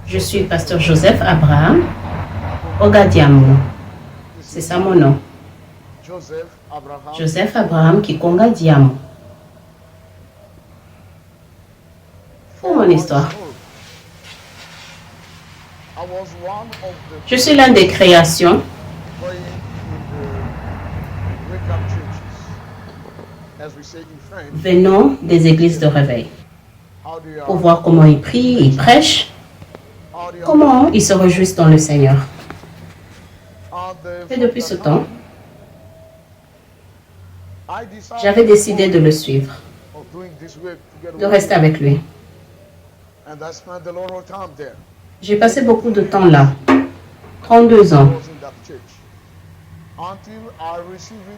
Je suis pasteur Joseph Abraham Ogadiamo. C'est ça mon nom. Joseph Abraham Kikonga Diamo. Pour mon histoire. Je suis l'un des créations venant des églises de réveil pour voir comment ils prient, ils prêchent, comment ils se réjouissent dans le Seigneur. Et depuis ce temps, j'avais décidé de le suivre, de rester avec lui. J'ai passé beaucoup de temps là, 32 ans,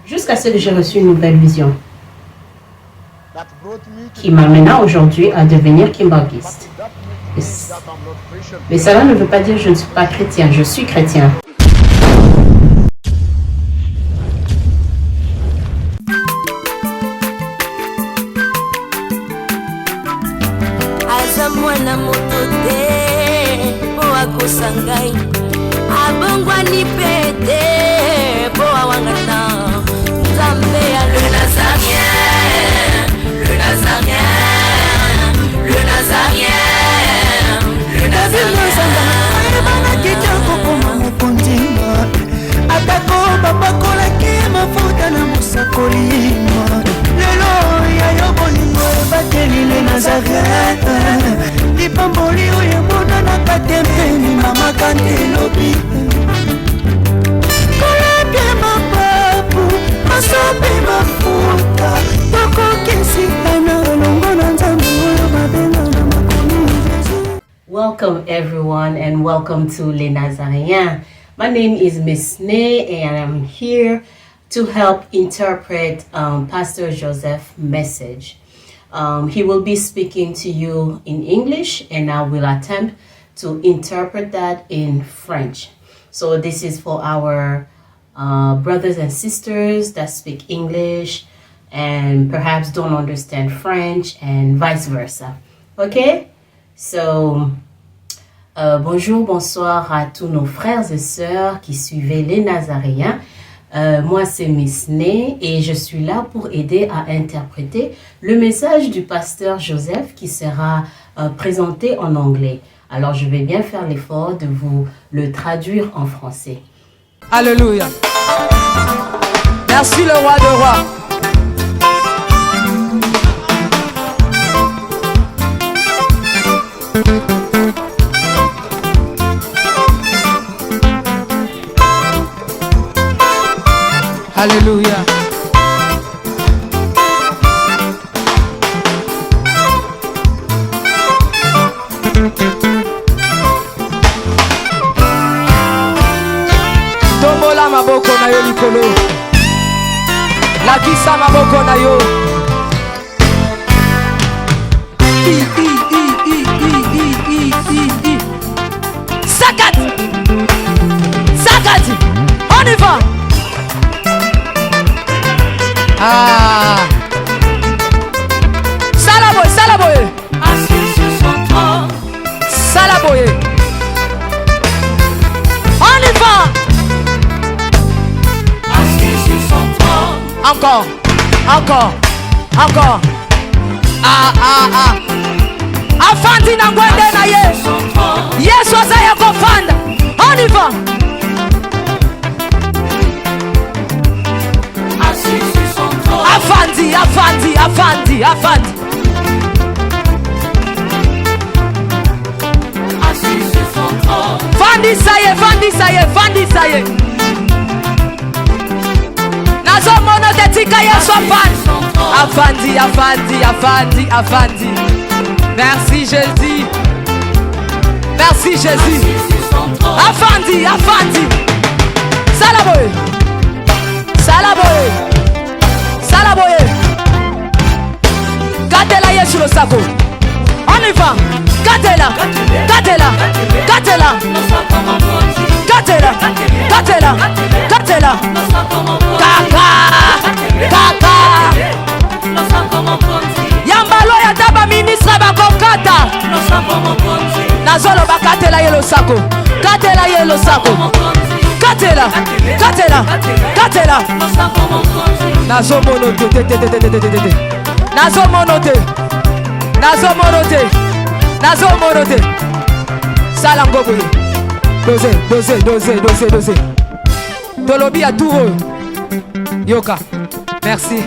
jusqu'à ce que j'ai reçu une nouvelle vision qui m'amena aujourd'hui à devenir kimbanguiste. Mais cela ne veut pas dire que je ne suis pas chrétien, je suis chrétien. Welcome everyone and welcome to Les Nazaréens. My name is Miss Ne and I'm here to help interpret Pastor Joseph's message. He will be speaking to you in English and I will attempt to interpret that in French. So this is for our brothers and sisters that speak English and perhaps don't understand French and vice versa. Okay? So, bonjour, bonsoir à tous nos frères et sœurs qui suivaient les Nazaréens. Moi, c'est Miss Ne et je suis là pour aider à interpréter le message du pasteur Joseph qui sera présenté en anglais. Alors, je vais bien faire l'effort de vous le traduire en français. Alléluia. Merci le roi de rois. Alléluia. Tombola maboko na yo likolo. Lakisa maboko na yo. Sakat. Sakat. On y va. Ah. Salaboye, Salaboye. Assis sur son trône. Salaboye. On y va. Assis sur son trône. Encore, encore, encore. Ah, ah, ah. Afandi na ngwende na ye. Yesu azaya kofanda. On y va. Assis sur son trône. Afandi, afandi, afandi, afandi. Assis sur son trône. Fandi saye, fandi saye, fandi saye. Nazo mono tetika Yesu afandi. Afandi, afandi, afandi, afandi. Merci Jésus. Merci Jésus. Afandi, afandi. Salaboye. Salaboye. Salaboye. Gatela Yesu le sako. On y va. Gatela. Gatela. Gatela. Gatela. Gatela. Gatela. Kaka. Kaka. Yambalo ya taba ministre bakokata. Na nazoloba katela ye losako, katela ye losako, katela, katela, katela. Nazomono te, nazomono te, nazomono te, nazomono te. Salango boye, dosé. Tolobi à tout. Yoka, merci.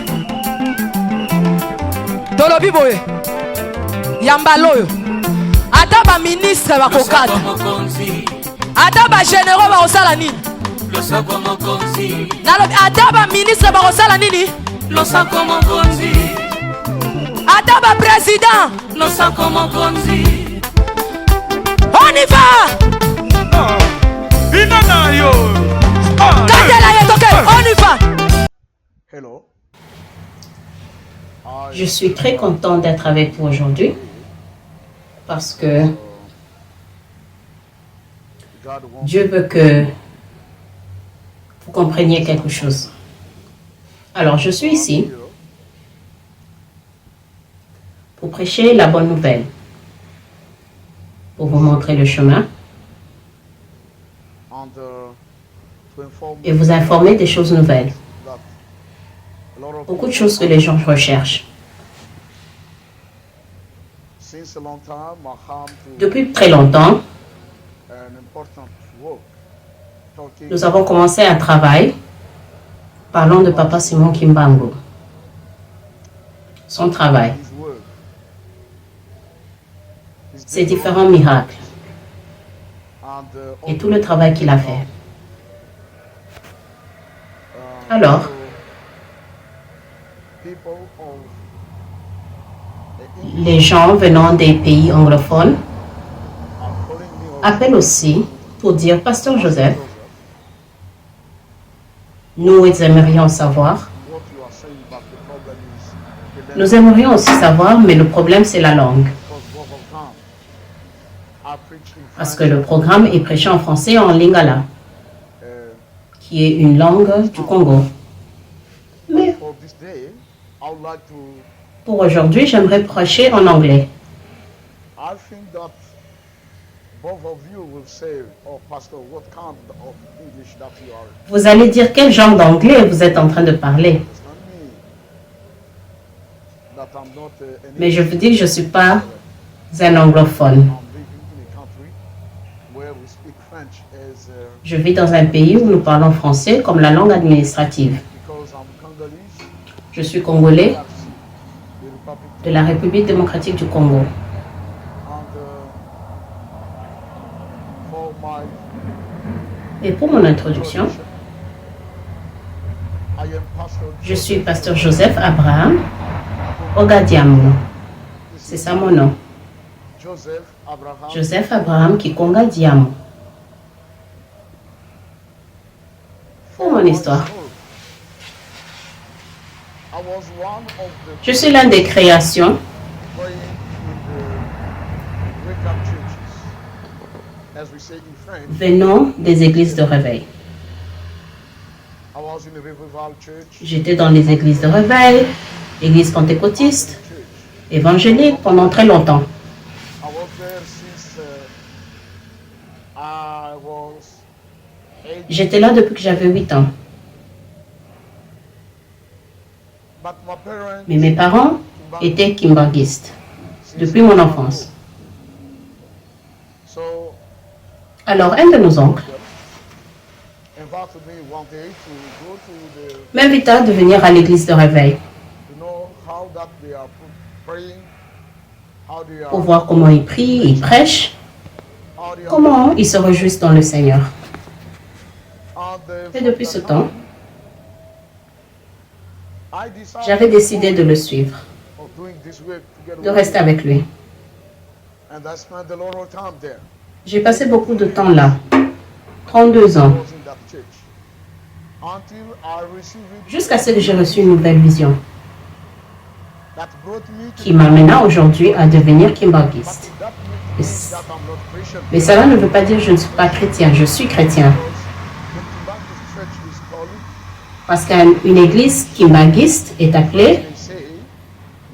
Tolobi boye, yambaloyo. Ataba ministre bakokata. Ataba généraux bakosala nini? Ataba ministre bakosala nini? Ataba président. On y va. Katela ye toke, on y va. Hello. Je suis très content d'être avec vous aujourd'hui parce que God wants Dieu veut que vous compreniez quelque chose. Alors, je suis ici you pour prêcher la bonne nouvelle, pour vous montrer le chemin and to inform et vous informer des choses nouvelles. that a lot of Beaucoup de choses que les gens recherchent. since a long time I come to Depuis très longtemps, an important work talking nous avons commencé un travail parlant de Papa Simon Kimbangu. Son travail, his work. His ses big différents miracles and et tout le travail qu'il a fait. Alors, so people of les gens venant des pays anglophones are calling me also appellent aussi pour dire, Pasteur Joseph, nous aimerions savoir, what you are saying, but the problem is the nous aimerions aussi savoir, mais le problème c'est la langue. because both of them are preaching Parce que le programme est prêché en français et en lingala, qui est une langue du Congo. Mais for this day. I would like to. pour aujourd'hui, j'aimerais prêcher en anglais. I think that both of you will say, "Oh, Pastor, what kind of English that you are?" Vous allez dire quel genre d'anglais vous êtes en train de parler. It's not me. That I'm not an Mais je vous dis que je ne suis pas un anglophone. I'm living in a country where we speak French as Je vis dans un pays où nous parlons français comme la langue administrative. because I'm Congolese. Je suis congolais That's the Republic de la République démocratique du Congo. and for my Et pour mon introduction, I am Pastor. je suis Pasteur Joseph Abraham Ogadiamu. C'est ça mon nom. Joseph Abraham. Joseph Abraham Kikonga Diamu. Pour mon histoire, I was one of the je suis l'un des créations praying in the wake-up churches, as we say in French. venant des églises de réveil. I was in a revival church, J'étais dans les églises de réveil, églises pentecôtistes, évangéliques pendant très longtemps. I was there since I was 8, J'étais là depuis que j'avais 8 ans. but my parents Mais mes parents étaient kimbanguistes depuis mon enfance. so Alors, un de nos oncles invited me one day to go to the, m'invita de venir à l'église de réveil you know, how that they are praying, how they pour are, voir comment ils prient, ils prêchent, how they are, comment ils se réjouissent dans le Seigneur. and Et depuis ce temps, I decided j'avais décidé de le suivre, of doing this work together de with rester avec lui. him, and I spent a lot of time there. J'ai passé beaucoup de temps là, 32 ans, I was in that church until I received it jusqu'à ce que j'ai reçu une nouvelle vision that brought me to qui m'amena aujourd'hui à devenir kimbanguiste. that means that I'm not Christian. Mais cela ne veut pas dire que je ne suis pas chrétien, je suis chrétien. The Baptist church is called, Parce qu'une église kimbanguiste est appelée they say,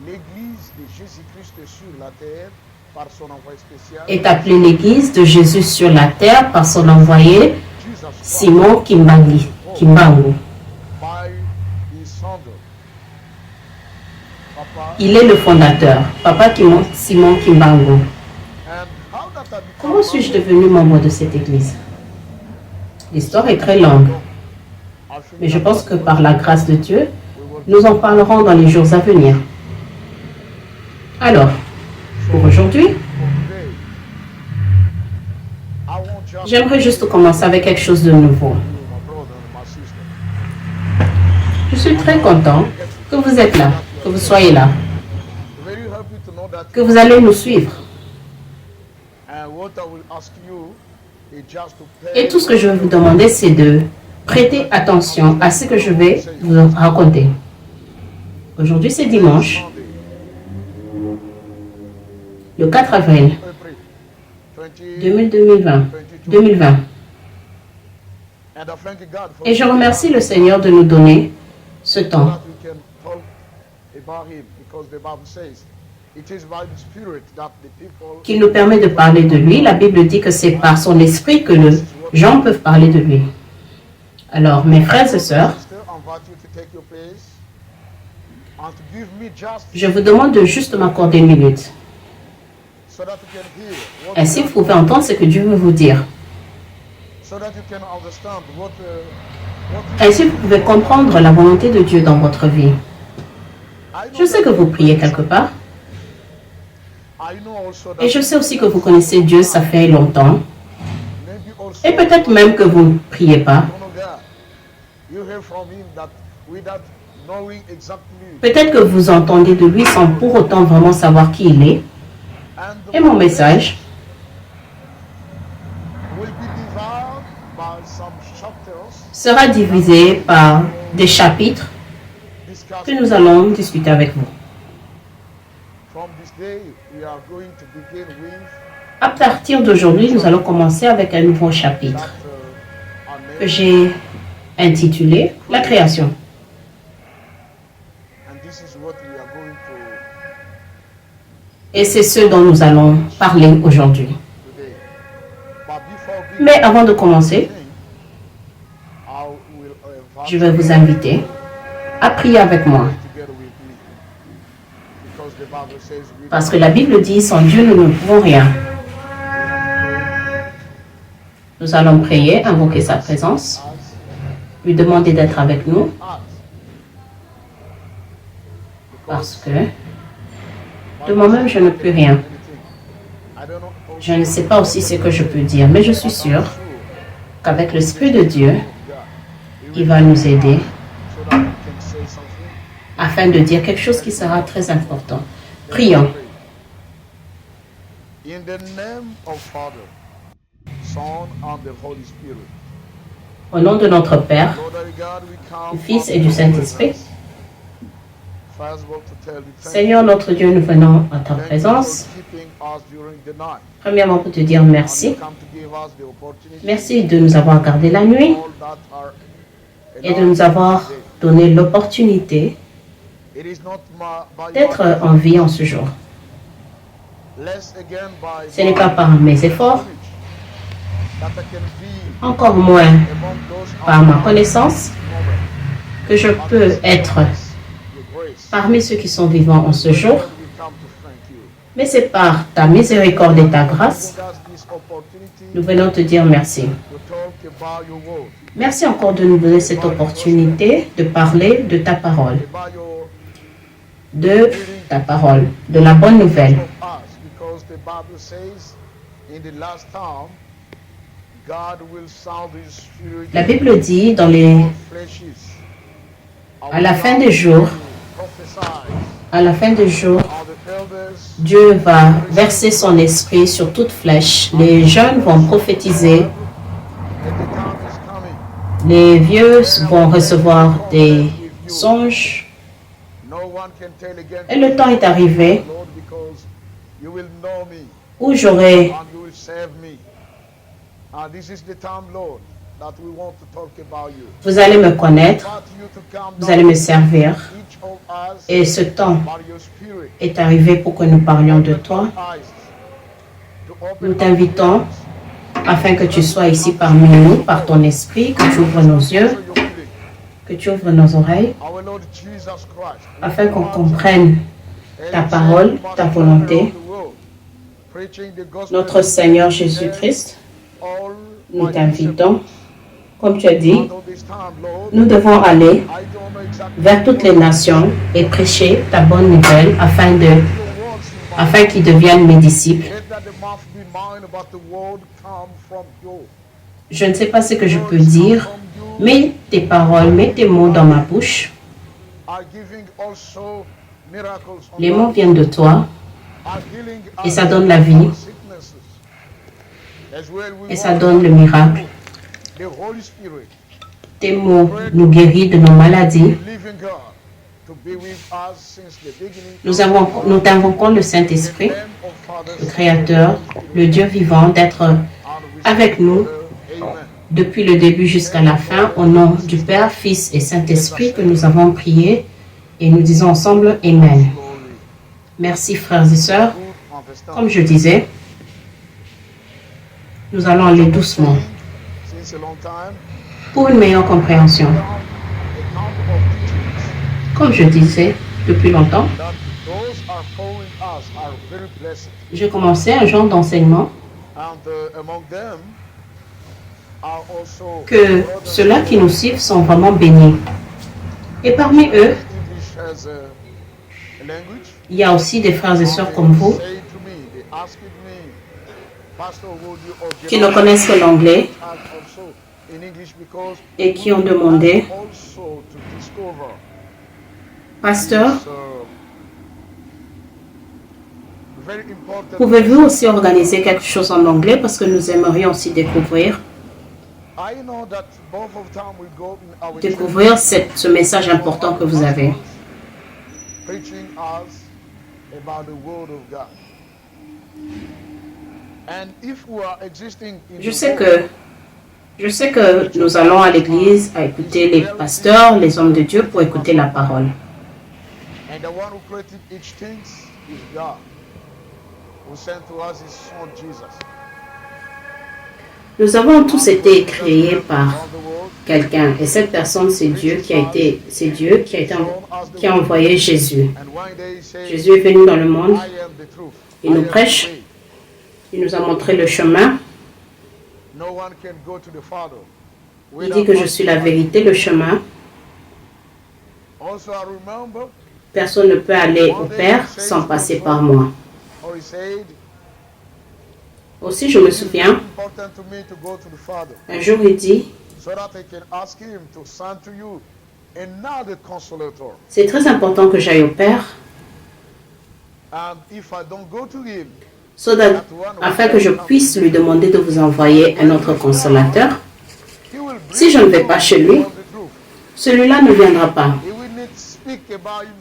l'église de Jésus-Christ sur la terre par son son envoyé spécial, est appelé l'Église de Jésus sur la terre par son envoyé Jesus Christ, Simon Kimbangu. by his founder. Papa, Il est le fondateur, Papa Simon Kimbangu. and how that I become Comment suis-je devenu membre de cette Église? L'histoire est très longue, mais je pense que par la grâce de Dieu, nous en parlerons dans les jours à venir. Alors, pour aujourd'hui, j'aimerais juste commencer avec quelque chose de nouveau. Je suis très content que vous êtes là, que vous soyez là, que vous allez nous suivre. Et tout ce que je vais vous demander, c'est de prêter attention à ce que je vais vous raconter. Aujourd'hui, c'est dimanche, le 4 avril 2020. Et je remercie le Seigneur de nous donner ce temps. Qu'il nous permet de parler de lui. La Bible dit que c'est par son esprit que les gens peuvent parler de lui. Alors, mes frères et sœurs, je vous demande de juste m'accorder une minute. Ainsi, vous pouvez entendre ce que Dieu veut vous dire. Ainsi, vous pouvez comprendre la volonté de Dieu dans votre vie. Je sais que vous priez quelque part. Et je sais aussi que vous connaissez Dieu, ça fait longtemps. Et peut-être même que vous ne priez pas. Peut-être que vous entendez de lui sans pour autant vraiment savoir qui il est. Et mon message sera divisé par des chapitres que nous allons discuter avec vous. À partir d'aujourd'hui, nous allons commencer avec un nouveau chapitre que j'ai intitulé « La création ». Et c'est ce dont nous allons parler aujourd'hui. Mais avant de commencer, je vais vous inviter à prier avec moi. Parce que la Bible dit, sans Dieu, nous ne pouvons rien. Nous allons prier, invoquer sa présence, lui demander d'être avec nous. Parce que de moi-même, je ne peux rien. Je ne sais pas aussi ce que je peux dire, mais je suis sûre qu'avec l'Esprit de Dieu, il va nous aider afin de dire quelque chose qui sera très important. Prions. Au nom de notre Père, du Fils et du Saint-Esprit, Seigneur notre Dieu, nous venons à ta présence. Premièrement, pour te dire merci. Merci de nous avoir gardé la nuit et de nous avoir donné l'opportunité d'être en vie en ce jour. Ce n'est pas par mes efforts, encore moins par ma connaissance, que je peux être parmi ceux qui sont vivants en ce jour, mais c'est par ta miséricorde et ta grâce, nous venons te dire merci. Merci encore de nous donner cette opportunité de parler de ta parole, de la bonne nouvelle. La Bible dit à la fin des jours, Dieu va verser son esprit sur toute flèche. Les jeunes vont prophétiser. Les vieux vont recevoir des songes. Et le temps est arrivé où j'aurai. Vous allez me connaître, vous allez me servir. Et ce temps est arrivé pour que nous parlions de toi Nous t'invitons afin que tu sois ici parmi nous par ton esprit, que tu ouvres nos yeux, que tu ouvres nos oreilles, afin qu'on comprenne ta parole, ta volonté. Notre Seigneur Jésus-Christ, nous t'invitons, comme tu as dit, nous devons aller vers toutes les nations et prêcher ta bonne nouvelle afin qu'ils deviennent mes disciples. Je ne sais pas ce que je peux dire, mets tes paroles, mets tes mots dans ma bouche. Les mots viennent de toi et ça donne la vie et ça donne le miracle. Tes mots nous guérissent de nos maladies. Nous t'invoquons le Saint-Esprit, le Créateur, le Dieu vivant, d'être avec nous depuis le début jusqu'à la fin, au nom du Père, Fils et Saint-Esprit que nous avons prié et nous disons ensemble Amen. Merci frères et sœurs. Comme je disais, nous allons aller doucement pour une meilleure compréhension. Comme je disais depuis longtemps, j'ai commencé un genre d'enseignement que ceux-là qui nous suivent sont vraiment bénis. Et parmi eux, il y a aussi des frères et sœurs comme vous qui ne connaissent que l'anglais et qui ont demandé, Pasteur, pouvez-vous aussi organiser quelque chose en anglais parce que nous aimerions aussi découvrir ce message important que vous avez. Je sais que nous allons à l'église à écouter les pasteurs, les hommes de Dieu pour écouter la parole. Nous avons tous été créés par quelqu'un et cette personne c'est Dieu qui a envoyé Jésus. Jésus est venu dans le monde, il nous prêche, il nous a montré le chemin. Il dit que je suis la vérité, le chemin. Personne ne peut aller au Père sans passer par moi. Aussi, je me souviens, un jour il dit, c'est très important que j'aille au Père, afin que je puisse lui demander de vous envoyer un autre consolateur. Si je ne vais pas chez lui, celui-là ne viendra pas.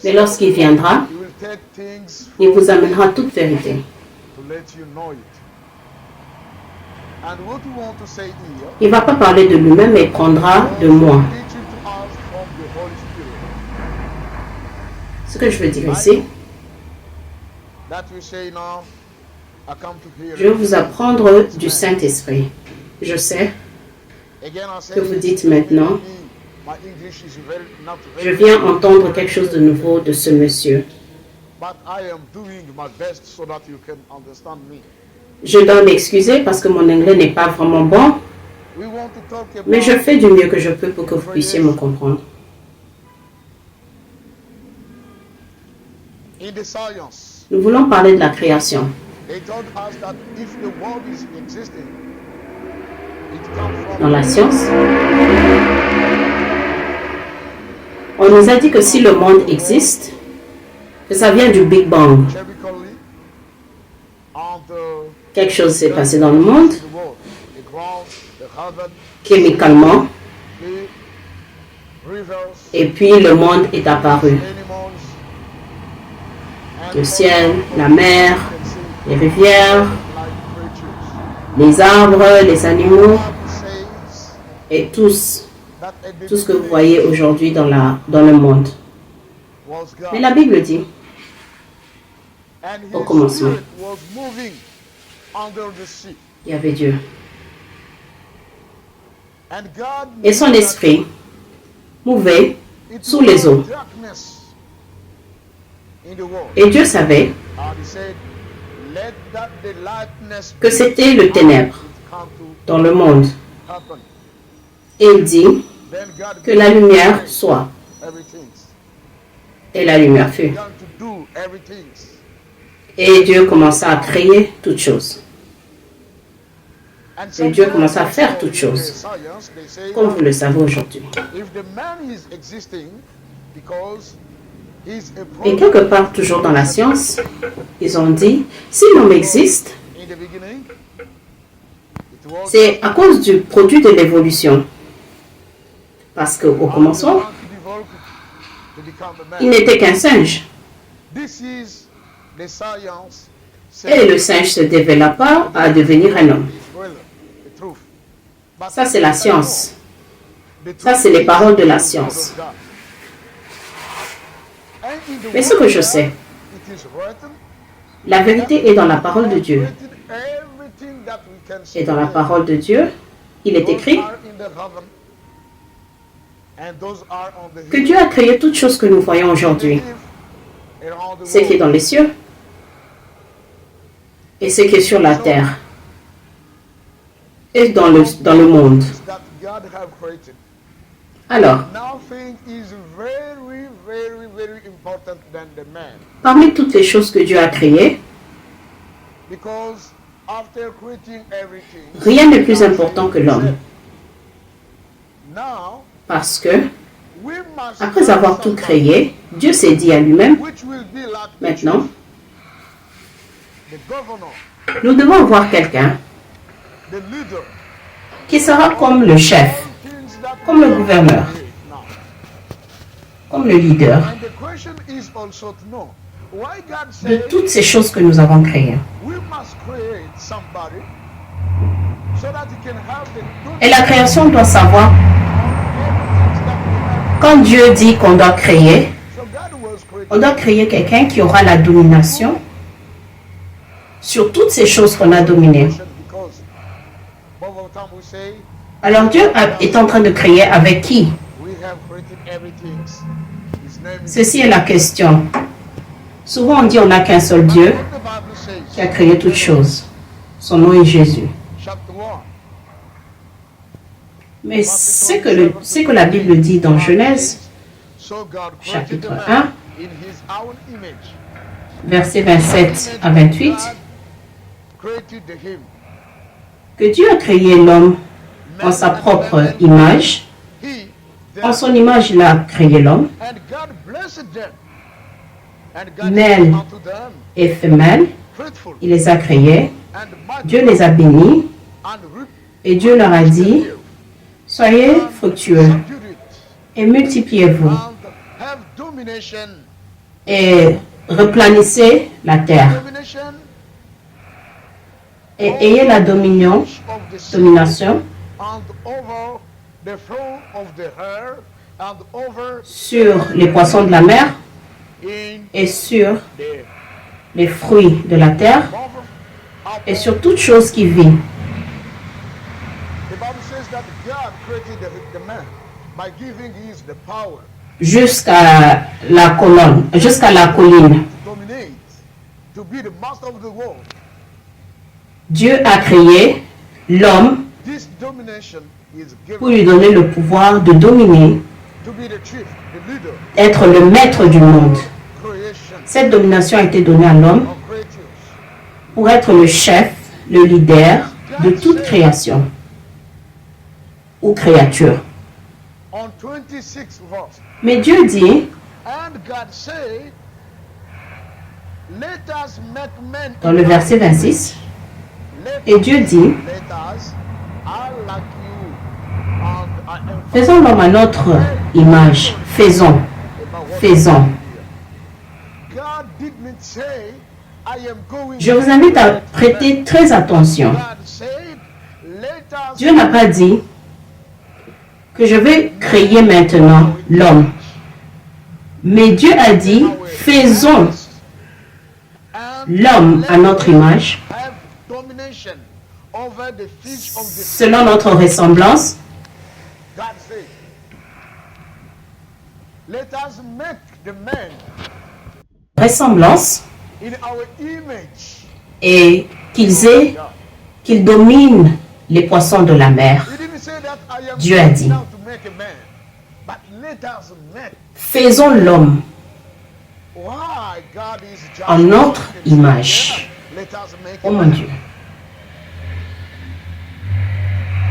Mais lorsqu'il viendra, il vous amènera toute vérité. Il ne va pas parler de lui-même, mais il prendra de moi. Ce que je veux dire ici, je vais vous apprendre du Saint-Esprit. Je sais que vous dites maintenant, je viens entendre quelque chose de nouveau de ce monsieur. Je dois m'excuser parce que mon anglais n'est pas vraiment bon, mais je fais du mieux que je peux pour que vous puissiez me comprendre. Nous voulons parler de la création. Dans la science, on nous a dit que si le monde existe, que ça vient du Big Bang. Quelque chose s'est passé dans le monde, chimiquement, et puis le monde est apparu. Le ciel, la mer, les rivières, les arbres, les animaux, et tout ce que vous voyez aujourd'hui dans le monde. Mais la Bible dit, au commencement, under the sea. il y avait Dieu. And God Et son knew that esprit mouvait it sous les was eaux. darkness in the world. Et Dieu savait And he said, let that the lightness que c'était le ténèbre come to dans le monde. happen. Et il dit Then God que la lumière soit. everything. Et la lumière fut. Began to do everything. Et Dieu commença à créer toutes choses. And Et Dieu sometimes commença à faire also toutes in choses, the science, they say comme that vous le savez aujourd'hui. if the man is existing because he's a Et product quelque part, toujours dans la science, ils ont dit, si l'homme existe, in the beginning, it was c'est à cause du produit de l'évolution. Parce qu'au commencement, man to develop it, to become a man. il n'était qu'un singe. This is the science. Et le singe se développa à devenir un homme. Well, the truth. But Ça, c'est la science. the Ça, truth c'est les is paroles de la the word of science. God. And in the Mais ce word que of je God, sais, it is written la vérité est dans la parole de Dieu. everything that we can see Et dans la here. parole de Dieu, il est Those écrit are in the heaven, and those are on the que hill. Dieu a créé toutes choses que nous voyons aujourd'hui. They live around the Ce qui est dans world. les cieux et ce qui est sur la terre et dans le monde. That God have created. Alors, Nothing is very, very, very important than the man. parmi toutes les choses que Dieu a créées, Because after creating everything, rien n'est plus important que l'homme. now Parce que, we must après avoir tout créé, Dieu s'est dit à lui-même, which will be like the maintenant, the governor, nous devons avoir quelqu'un the leader, qui sera comme le chef, things that comme le gouverneur, now. comme le leader And the question is also to know why God de said toutes ces choses que nous avons créées. we must create somebody so that he can have the good Et la création doit savoir, everything that we have. quand Dieu dit qu'on doit créer, So God was creating on doit créer quelqu'un qui aura la domination sur toutes ces choses qu'on a dominées. because most of the time we say Alors Dieu est en train de créer avec qui? we have created everything. His name is Ceci est la question. Souvent on dit on n'a qu'un seul Dieu what the Bible says. qui a créé toutes choses. Son nom est Jésus. Chapter 1. Mais ce que la Bible dit dans Genèse, So God created chapitre the 1, man in his own image. versets 27 à 28, God created him. que Dieu a créé l'homme en sa propre image. He, En them, son image, il a créé l'homme, and God blessed them. And God Male. said unto them, et femelle, fruitful il les a créés. and mighty, Dieu les a bénis and reap et Dieu leur a dit, soyez fructueux subdue it, et multipliez-vous and have domination. et replanissez la terre Domination et ayez la of the sea, domination and over the flow of the air, and over sur les poissons de la mer in et sur the les fruits de la terre over. et sur toute chose qui vit. The Bible says that God created the man by giving his the power Jusqu'à la colonne, jusqu'à la colline. to dominate, to be the master of the world. Dieu a créé l'homme This domination is pour given lui donner le pouvoir de dominer, to be the chief, the leader, être le maître du monde. creation Cette domination a été donnée à l'homme of creatures. pour être le chef, le leader de toute création ou créature. On 26 verse. Mais Dieu dit, And God said, let us make men dans le verset 26, Let et Dieu dit, Let us, I like you, and I am faisons l'homme à notre image, faisons, faisons. God didn't say, I am going. Je vous invite à prêter très attention. God said, let us Dieu n'a pas dit que je vais créer maintenant l'homme. Mais Dieu a dit, faisons and l'homme à notre image have domination nation over the fish of the sea. selon notre ressemblance. God said, let us make the man Ressemblance in our image. et qu'ils dominent les poissons de la mer. He didn't say that I am Dieu a dit. now to make a man, but let us make. Faisons l'homme Why God is just en notre image. Let us make Oh a mon man. Dieu.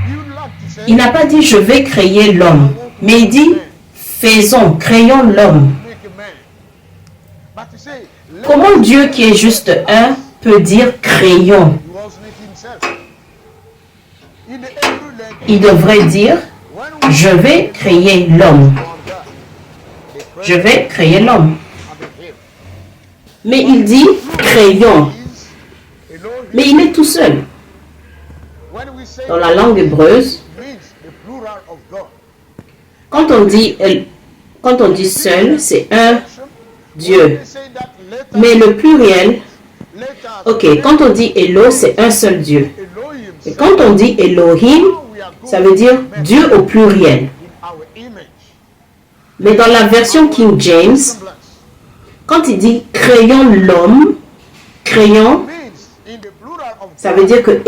You'd like to say, Il n'a pas dit je vais créer l'homme, mais il dit faisons, créons l'homme. make a man. But you say, let Comment Dieu qui est juste un peut dire créons? He wasn't it himself. In the Hebrew language, Il devrait dire when we je vais créer l'homme. on God, they pray Je vais créer l'homme. under him. Mais il dit créons. Is Elohim. Mais il est tout seul. When we say Dans la langue hébreuse, means the plural of God. quand on dit seul, c'est un Dieu. They say that let us, Mais le pluriel, let us ok, quand on dit Elo, c'est un seul Dieu. Elohim Et quand on dit Elohim, we are ça veut dire Dieu au pluriel. in our image. Mais dans la version King James, Semblance quand il dit créons l'homme, créons, means in the plural of ça veut dire que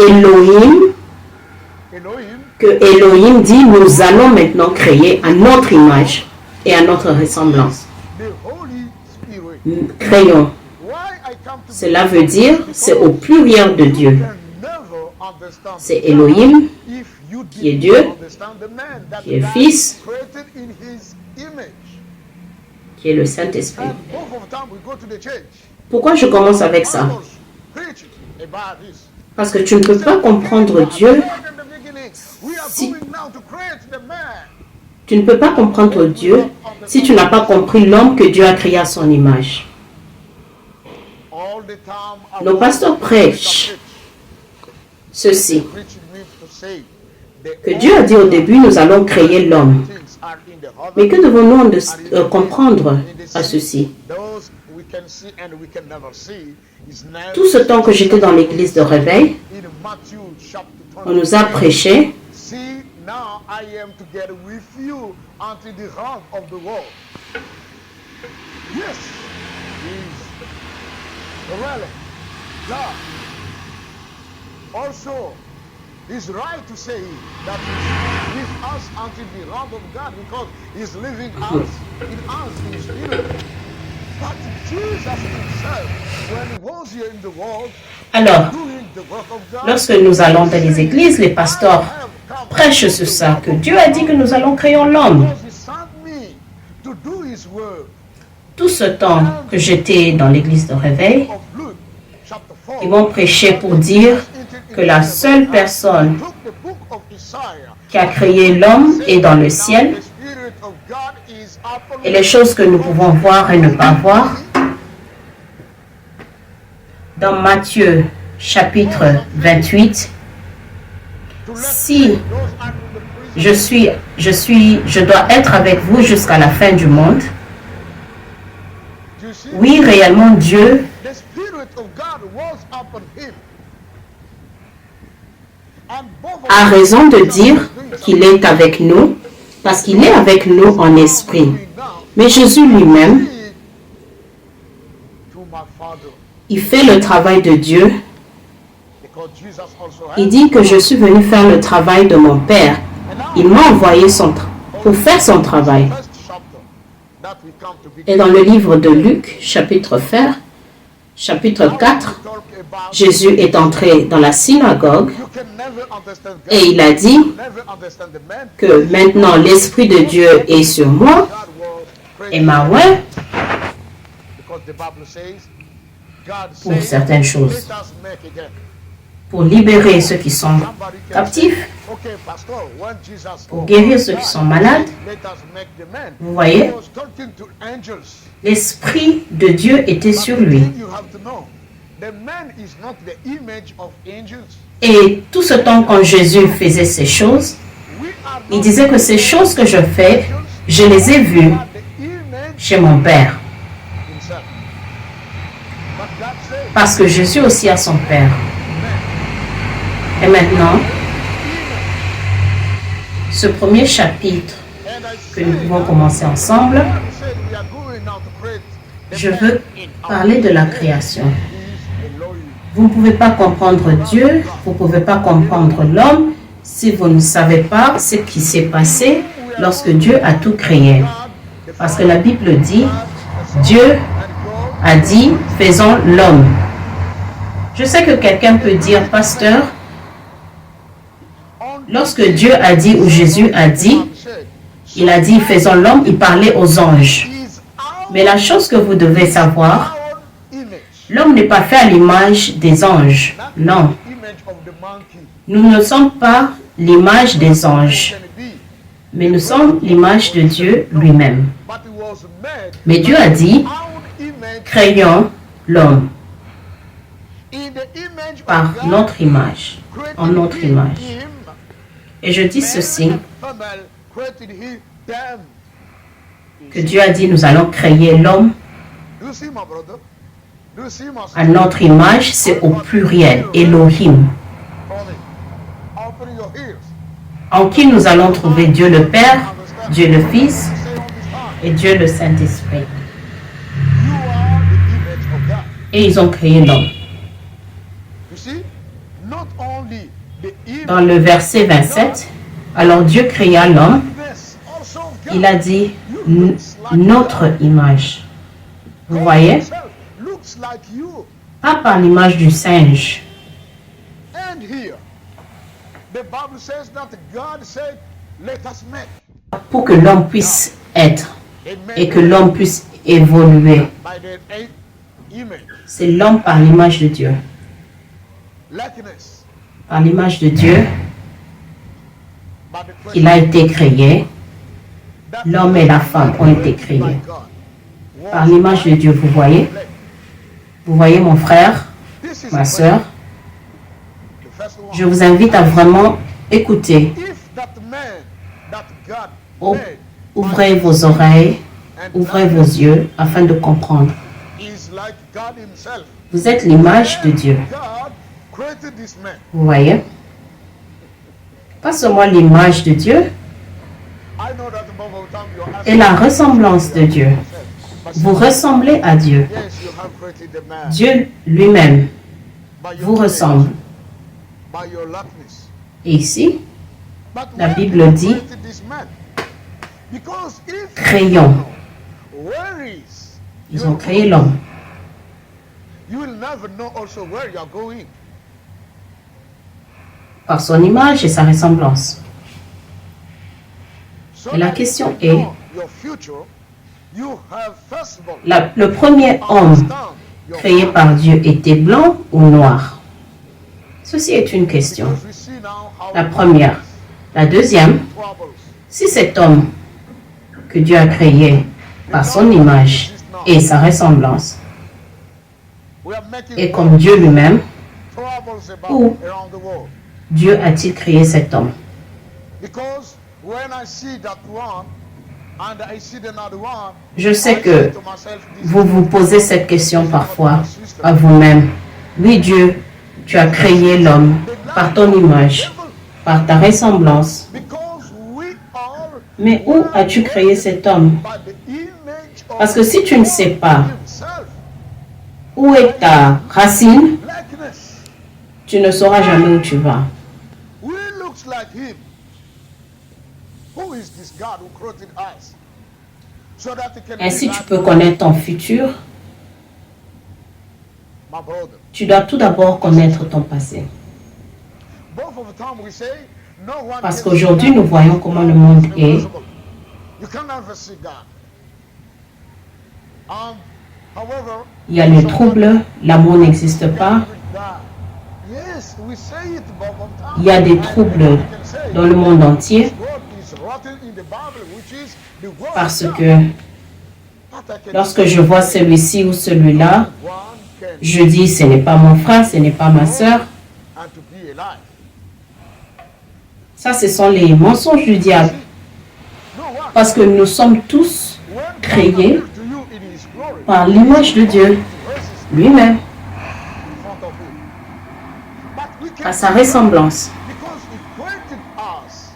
Elohim dit nous allons maintenant créer à notre image et à notre ressemblance. the Holy Spirit. Créons. Why I come to Cela veut dire c'est au pluriel de Dieu. can never understand C'est Elohim if you qui est did Dieu, not understand the man that qui est God Fils, created in his image. qui est le Saint-Esprit. And both of them we go to the church. Pourquoi je commence avec ça? Pastors preach about this. Parce que tu ne peux pas comprendre Dieu, We are si- going now to create the man. tu ne peux pas comprendre Dieu si tu n'as pas compris l'homme que Dieu a créé à son image. All the time I Nos want pasteurs to prêchent ceci, preach me to say the que Dieu a dit au début, nous allons créer l'homme. things are in the heaven. Mais que devons-nous comprendre à ceci? Those we can see and we can never see is now Tout ce temps que j'étais dans l'église de réveil, in Matthew chapter on nous a 20. prêché, See, now I am together with you until the end of the world. Yes, He's really God. Also, He's right to say that He's with us until the end of God because He's living us in us in spirit. But Jesus Himself, when He was here in the world, alors, doing the work of God, lorsque nous allons dans les églises, les pasteurs prêchent sur ça, que Dieu a dit que nous allons créer l'homme. because He sent me to do His work. Tout ce temps que j'étais dans l'église de réveil, Of Luke, chapter 4, ils m'ont prêché pour dire que la seule personne took the book of Isaiah, qui a créé l'homme est dans le ciel, the Spirit of God is upon et les choses que nous pouvons voir et ne pas voir. Dans Matthieu chapitre 28, to let si those under the prison je dois être avec vous jusqu'à la fin du monde. you see, Oui, réellement, Dieu the Spirit of God was upon him. And both of a them raison de are dire doing qu'il est avec nous, parce qu'il est avec nous en esprit. something now. Mais Jésus lui-même, See to my Father, il fait le travail de Dieu. because Jesus also Il had. dit que je suis venu faire le travail de mon Père. And now, Il m'a envoyé pour faire son travail. first chapter that we come to begin. Et dans le livre de Luc, chapitre 4, Now, 4, we talk about Jésus est entré dans la synagogue you can never understand God. et il a dit Never understand the man. que maintenant l'Esprit de Dieu est sur moi God was et created m'a oint because the Bible says God pour said, certaines choses, let us make again. pour libérer ceux qui sont Somebody can captifs, say, okay, Pastor, when Jesus pour guérir ceux qui sont malades. let us make the man. Vous voyez, He was talking to angels. l'Esprit de Dieu était sur lui. But you have to know, the man is not the image of angels. Et tout ce temps quand Jésus faisait ces choses, We are il not disait que ces choses que je fais, je les ai vues we are the image chez mon Père. himself. But God said, Parce que Jésus aussi a son Père. Et maintenant, ce premier chapitre And I que say nous pouvons commencer ensemble, God said we are going now to create the je man veux in our parler de la création. is Elohim. Vous ne pouvez pas comprendre Dieu, vous ne pouvez pas comprendre l'homme si vous ne savez pas ce qui s'est passé lorsque Dieu a tout créé. Parce que la Bible dit, Dieu a dit, faisons l'homme. Je sais que quelqu'un peut dire, pasteur, lorsque Dieu a dit ou Jésus a dit, il a dit, faisons l'homme, il parlait aux anges. Mais la chose que vous devez savoir, l'homme n'est pas fait à l'image des anges. Non, nous ne sommes pas l'image des anges, mais nous sommes l'image de Dieu lui-même. Mais Dieu a dit, créons l'homme par notre image, en notre image. Et je dis ceci, que Dieu a dit, nous allons créer l'homme à notre image, c'est au pluriel, Elohim, en qui nous allons trouver Dieu le Père, Dieu le Fils et Dieu le Saint-Esprit. Et ils ont créé l'homme. Dans le verset 27, alors Dieu créa l'homme, il a dit notre image. Vous voyez? Pas par l'image du singe. Pour que l'homme puisse être et que l'homme puisse évoluer. C'est l'homme par l'image de Dieu. Par l'image de Dieu, il a été créé. L'homme et la femme ont été créés. Par l'image de Dieu, vous voyez? Vous voyez mon frère, ma soeur? Je vous invite à vraiment écouter. Ouvrez vos oreilles, ouvrez vos yeux afin de comprendre. Vous êtes l'image de Dieu. Vous voyez? Pas seulement l'image de Dieu et la ressemblance de Dieu. Vous ressemblez à Dieu. Dieu lui-même vous ressemble. Et ici, la Bible dit, créons. Ils ont créé l'homme. Par son image et sa ressemblance. Et la question est, le premier homme créé par Dieu était blanc ou noir? Ceci est une question. La première. La deuxième, si cet homme que Dieu a créé par son image et sa ressemblance est comme Dieu lui-même, où Dieu a-t-il créé cet homme? Je sais que vous vous posez cette question parfois à vous-même. Oui, Dieu, tu as créé l'homme par ton image, par ta ressemblance. Mais où as-tu créé cet homme? Parce que si tu ne sais pas où est ta racine, tu ne sauras jamais où tu vas. Ainsi, tu peux connaître ton futur. Tu dois tout d'abord connaître ton passé. Parce qu'aujourd'hui, nous voyons comment le monde est. Il y a les troubles, l'amour n'existe pas. Il y a des troubles dans le monde entier. Parce que lorsque je vois celui-ci ou celui-là, je dis ce n'est pas mon frère, ce n'est pas ma soeur. Ça, ce sont les mensonges du diable. Parce que nous sommes tous créés par l'image de Dieu lui-même. à sa ressemblance. because he created us.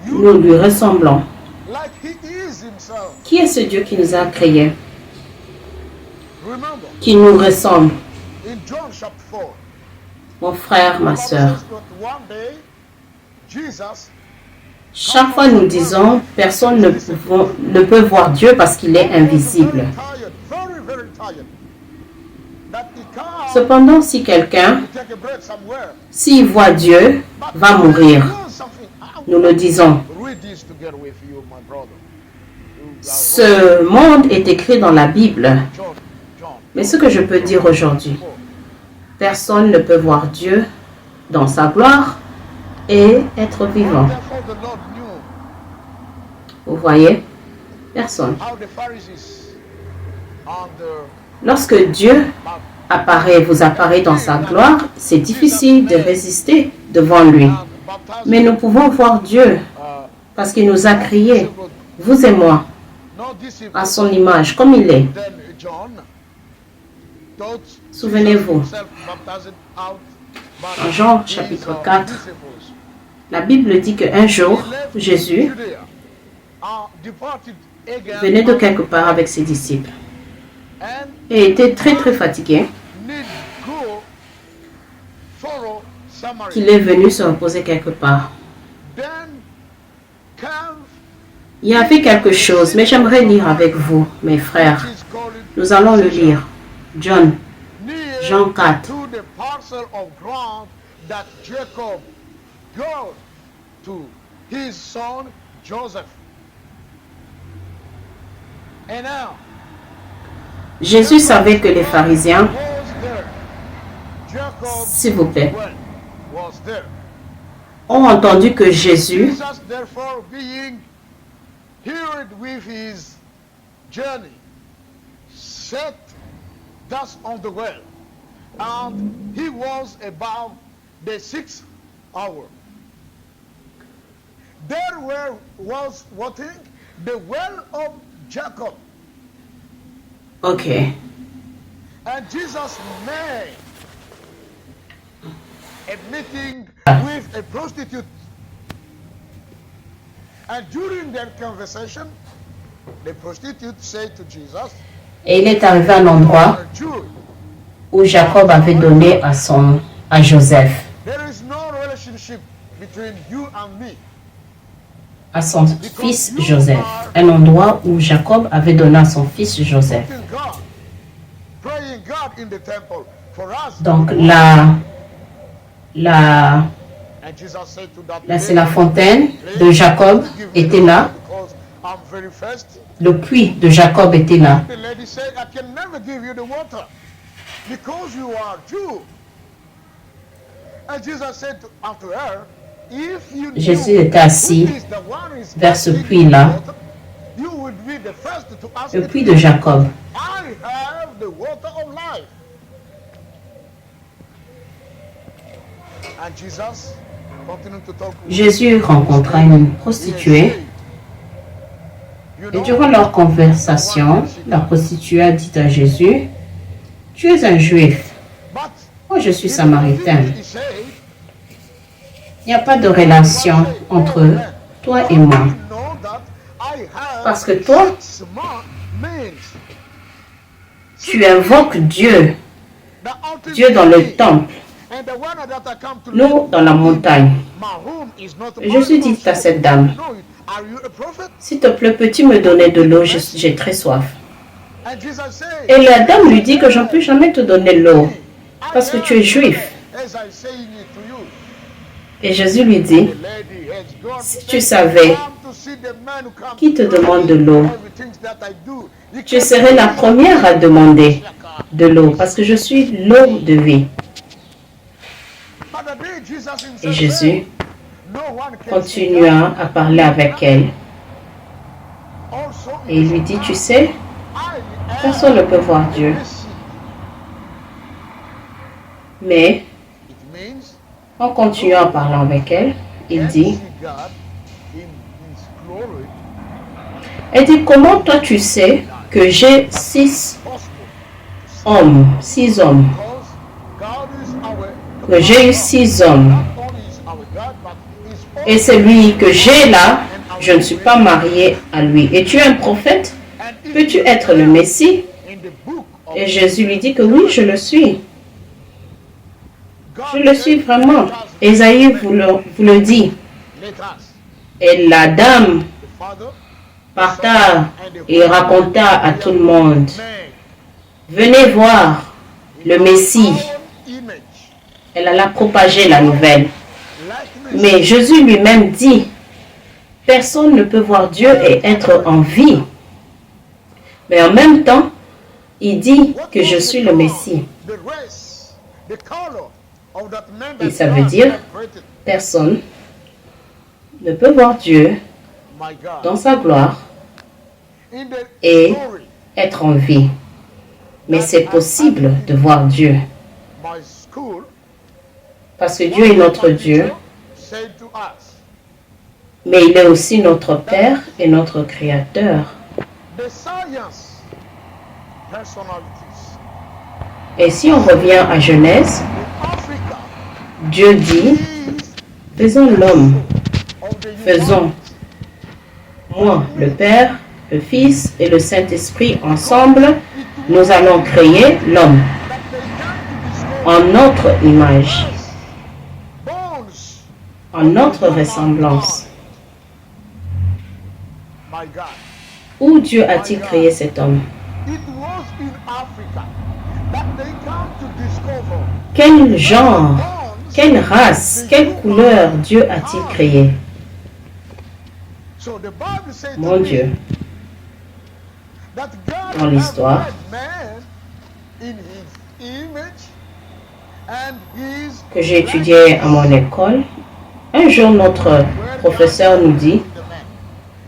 Nous lui ressemblons. Like he is himself. Qui est ce Dieu qui nous a créés, Remember, qui nous ressemble? in John chapter 4, Mon frère, ma the Bible soeur, says that one day, Jesus, chaque fois nous disons, personne ne peut voir Dieu parce qu'il est invisible. very tired, very tired, that he can't Cependant, si quelqu'un, take a break somewhere. s'il voit Dieu, va mourir. Do something. Nous le disons. Read this together with you, my brother. Ce monde est écrit dans la Bible. John. Mais ce que je peux dire aujourd'hui, personne ne peut voir Dieu dans sa gloire et être vivant. Therefore, the Lord knew Vous voyez? Personne. how the Pharisees and the Lorsque Dieu vous apparaît dans sa gloire, c'est difficile de résister devant lui. Mais nous pouvons voir Dieu parce qu'il nous a créés, vous et moi, à son image, comme il est. then John thought Souvenez-vous, himself baptized out, but en Jean his, chapitre 4, disciples. la Bible dit qu'un jour, Jésus Judea, departed again venait de quelque part avec ses disciples and et était très fatigué, need go thorough Samaria. qu'il est venu se reposer quelque part. Then came Il y avait quelque chose, mais j'aimerais lire avec vous, mes frères. is called Nous allons le lire. Jean near 4. to the parcel of ground that Jacob gave to his son Joseph. And now Jésus savait que les pharisiens, was there. Jacob s'il vous plaît, was there. ont entendu que Jésus, Jesus therefore being hurried with his journey, set thus on the well, and he was about the 6th hour. There was watering the well of Jacob, ok, and Jesus made a meeting with a prostitute. And during their conversation, the prostitute said to Jesus, et il est arrivé à un endroit "A Jew, où Jacob avait donné à Joseph, there is no relationship between you and me. à son fils Joseph, un endroit où Jacob avait donné à son fils Joseph. Thanking God, praying God in the temple for us." Donc And Jesus said to that là, c'est la fontaine de Jacob était là, because I'm very thirsty. le puits de Jacob était là. The lady said, "I can never give you the water because you are Jew." And Jesus said unto her, "If you knew Jésus était assis who is the one who is vers ce giving you puits-là, water, you would be the first to ask le it. puits de Jacob. I have the water of life." And Jesus continued to talk with Jésus rencontra une prostituée You et know, durant leur conversation, la prostituée a dit à Jésus, « Tu es un juif, but moi je suis in samaritain. he said, Il n'y a pas de relation entre toi et moi. "You know that I have Parce que toi, 6 means tu invoques Dieu, the ultimate Dieu dans le being, temple, and the one that I come to nous dans la montagne. Mahoum is not a Et Jésus dit à cette dame, know it. Are you a prophet?" s'il te plaît, peux-tu me donner de l'eau, j'ai très soif. And Jesus said, Et la dame lui dit que je ne peux jamais te donner l'eau, parce que tu es juif. As I saying it to you, Et Jésus lui dit, the lady has gone si tu savais come to see the man who comes qui te to demande de l'eau, everything that I do. He tu came serais la première à demander de l'eau, parce que je suis l'eau de vie. But the day Jesus himself Et Jésus said, no one can see God. continua à parler avec elle. Also, Et il lui dit, tu sais, I am personne ne peut voir Dieu. the sea. Mais It means en continuant à parler avec elle, il can dit, see God in his glory elle dit, comment toi tu sais que j'ai 6 possible. hommes, 6 hommes? Because God is our que j'ai eu 6 hommes. not only is our God, but He's Et celui que j'ai là, je ne suis pas marié à lui. Es-tu un prophète? and if Peux-tu être le Messie? in the book of Et Jésus lui dit que oui, je le suis. God, Je le suis vraiment. Ésaïe vous le dit. let us, Et la dame the Father, parta et raconta à tout le monde. man, Venez voir le Messie. our image, Elle alla propager la nouvelle. likeness, Mais Jésus lui-même dit, personne ne peut voir Dieu et être en vie. Mais en même temps, il dit what que je was suis the le color, Messie. the race, the color of that man Et that ça veut God dire, had created. personne ne peut voir Dieu My God. dans sa gloire In the et story, être en vie. Mais c'est possible de voir Dieu. my school, Parce que Dieu est notre Dieu, said to us, mais il est aussi notre Père et notre Créateur. the science personalities Et si on revient à Genèse, in Africa Dieu dit, is faisons l'homme, of the faisons moi, le Père, le Fils et le Saint-Esprit ensemble, nous allons créer l'homme that they come to discover en notre image, bones. en notre ressemblance. My God, Où Dieu a-t-il créé cet homme? it was in Africa that they come to discover Quel genre, bones. quelle race, quelle couleur Dieu a-t-il créé? So the Bible says Mon to Dieu, me that God dans l'histoire, has made man in His image and His que j'ai étudié à mon école, un jour notre professeur nous dit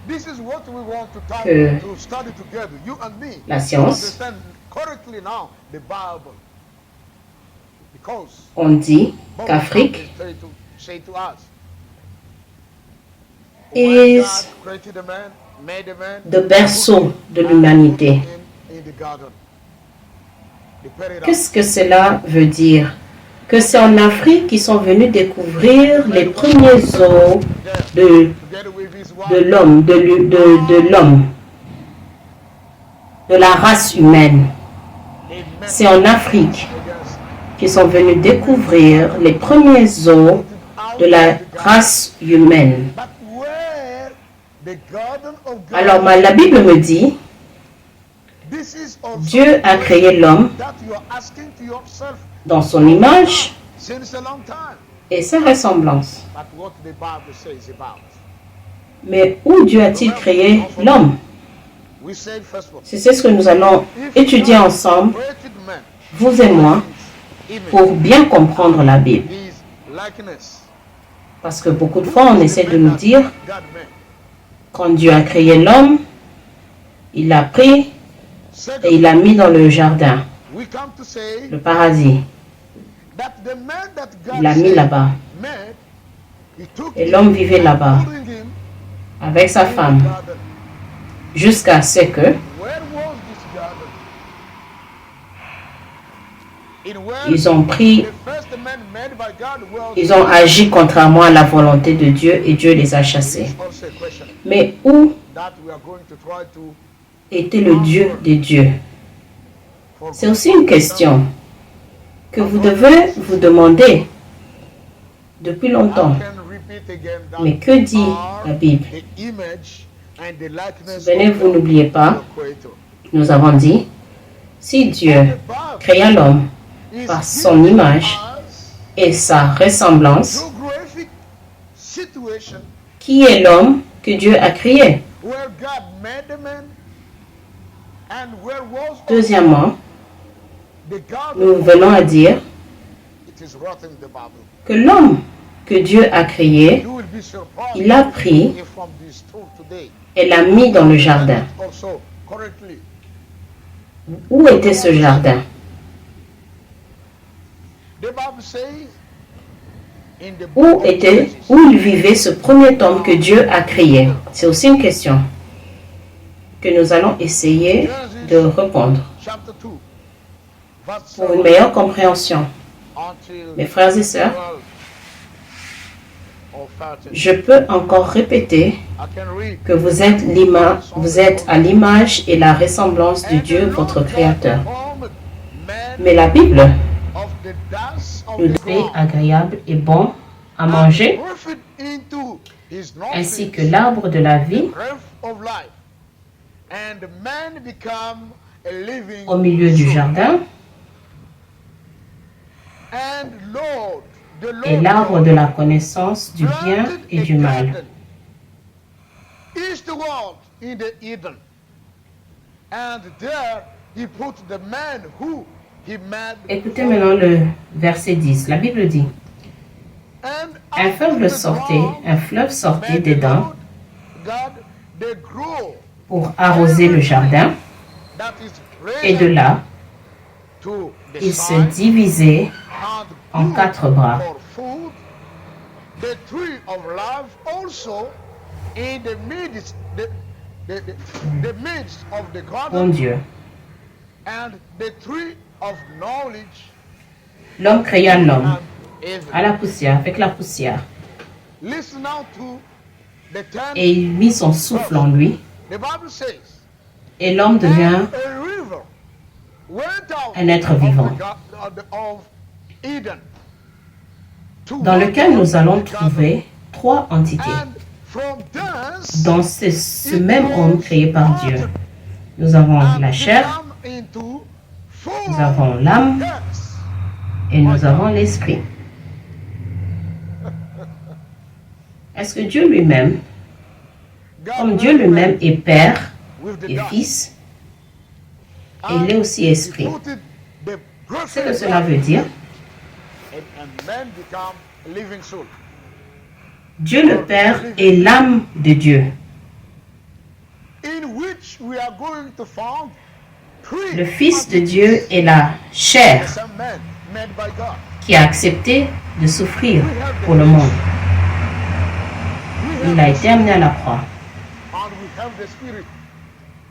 This is what we want to talk, que to study together, you and me. la To science, understand correctly now the Bible. Because on dit both qu'Afrique is to say to us, is God created a man, made a man, le berceau de l'humanité. in the garden. He put it Qu'est-ce que cela veut dire? Que c'est en Afrique qu'ils sont venus découvrir les premiers os de together with his wife. de l'homme, de l'homme, de la race humaine. They met C'est en Afrique against qu'ils sont venus découvrir les premiers os de la race humaine. But where the garden of God, Alors, la Bible me dit, this is also Dieu a créé l'homme that you are asking to yourself dans son image since a long time. et sa ressemblance. But what the Bible says about. Mais où Dieu a-t-il créé l'homme? We said first one. C'est ce que nous allons étudier ensemble, Created man, vous et moi, image, pour bien comprendre la Bible. his likeness. Parce que beaucoup de fois, on essaie de nous dire, God made. quand Dieu a créé l'homme, il l'a pris Second, et il l'a mis dans le jardin, we come to say le paradis. that the man that God Il l'a mis said là-bas. made, he took Et him l'homme vivait and là-bas put him avec sa in the femme, garden. jusqu'à ce que Where was this garden? In where ils ont pris, the first man made by God was ils ont agi contrairement à la volonté de Dieu et Dieu les a chassés. also a question Mais où that we are going to try to était le Dieu des dieux? for C'est aussi une question que vous devez vous demander depuis longtemps. I can repeat again that Mais que dit la Bible? the image and the likeness Souvenez-vous, of n'oubliez pas, the Creator. nous avons dit, si Dieu The Bible créa l'homme is par son giving image us et sa ressemblance, geographic situation qui est l'homme que Dieu a créé? where God made the man and where was Deuxièmement, the garden nous of venons à God. dire It is written in the Bible. que l'homme que Dieu a créé, You will be surprised il l'a pris if from this truth today. et l'a mis dans le jardin. Also, correctly. Où était ce jardin? The Bible says in the Où book of était, Genesis, où il vivait ce premier homme que Dieu a créé? C'est aussi une question que nous allons essayer de répondre chapter 2, verse pour une 7. meilleure compréhension. until Mes frères et sœurs, 12 or 13. je peux encore répéter I can read. que vous êtes à l'image et la ressemblance de And Dieu, the votre Lord God Créateur. formed man Mais la Bible of the dust of nous the dit ground, agréable et bon à and manger, breathed into his ainsi que nostrils l'arbre de la vie breath of life. And man become a living au milieu du soul. jardin, And Lord, the Lord et l'arbre God de la connaissance du bien planted et a du mal. garden eastward in the Eden. And there he put the man who he made. Écoutez maintenant le verset 10. La Bible dit, And un fleuve sortait dedans pour arroser le jardin, et de là, il se divisait en 4 bras. The tree of life also in the midst, the midst of the Bon garden, Dieu. and the tree of knowledge L'homme créa l'homme and evil. à la poussière, avec la poussière, Listen now to the 10th et il mit son souffle en lui, The Bible says, et l'homme devient and a river went out un être of the vivant, of Eden, to dans lequel nous allons water the trouver garden. 3 entités. And from thence Dans ce même homme créé par Dieu, nous avons la chair, become into four nous avons l'âme depths. et nous avons l'esprit. Est-ce que Dieu lui-même, God comme Dieu lui-même est Père with the et dust. Fils, And il est aussi he esprit. put it the Ce que cela veut dire, and man become a living soul. Dieu le Père est l'âme de Dieu. In which we are going to find three Le Fils de Dieu est la chair some man made by God. qui a accepté de souffrir pour le monde. Il a été amené à la croix. And we have the spirit.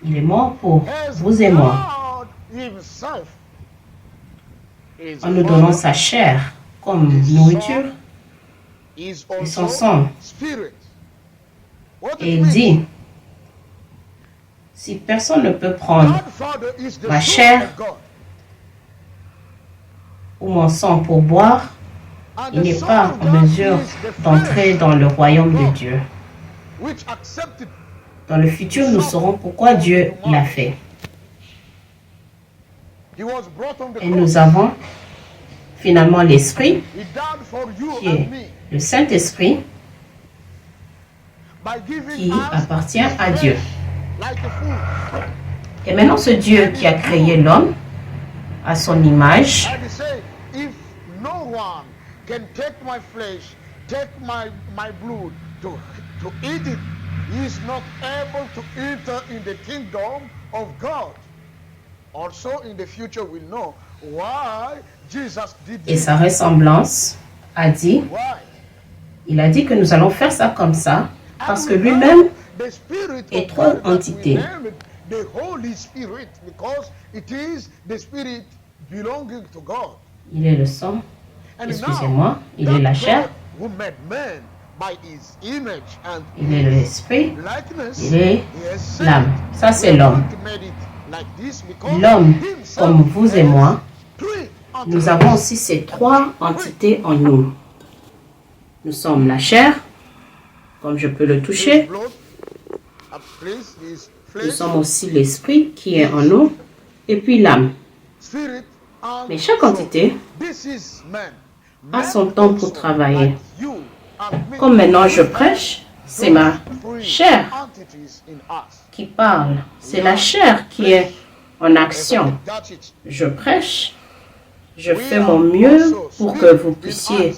Il est mort pour As vous et moi, God himself is en nous donnant sa chair comme nourriture, is et son also sang. spirit. What Et it il means, dit, si personne ne peut prendre God Father is the ma soul chair, of God. ou mon sang pour boire, And il the n'est Son pas of en God mesure is the d'entrer flesh dans le royaume de Dieu. which accepted. Dans le futur, nous saurons pourquoi Dieu l'a fait. He was brought on the Et cross. nous avons finalement l'Esprit, He died for you qui est and me le Saint-Esprit, by giving qui us appartient his à flesh Dieu. like a food. Et maintenant, ce Dieu qui a créé l'homme à son image, And he said, if no one can take my flesh, take my blood to eat it, he is not able to enter in the kingdom of God. Also in the future we know why Jesus did et this. sa ressemblance, a dit, Why? il a dit que nous allons faire ça comme ça, parce And que we lui-même have the Spirit est of trois God that we entités. name it the Holy Spirit because it is the Spirit belonging to God. il est le sang, And excusez-moi, now, il est la that chair, God who made man by his image and il est l'esprit, likeness, il est he has said, l'âme. Ça, c'est we have l'homme. not made it like this because L'homme, himself comme vous et has moi, three nous entities. avons aussi ces 3 entités en nous. Nous sommes la chair, comme je peux le His toucher. blood, please, his Nous flesh, sommes aussi l'esprit qui est en nous, et puis l'âme. spirit, and Mais chaque soul. entité This is man. a Man son temps pour also, travailler. like you and me, Comme maintenant je prêche, c'est ma three chair entities in us. qui parle. C'est la chair qui est en action. That's it. Je prêche, je fais mon mieux pour que vous puissiez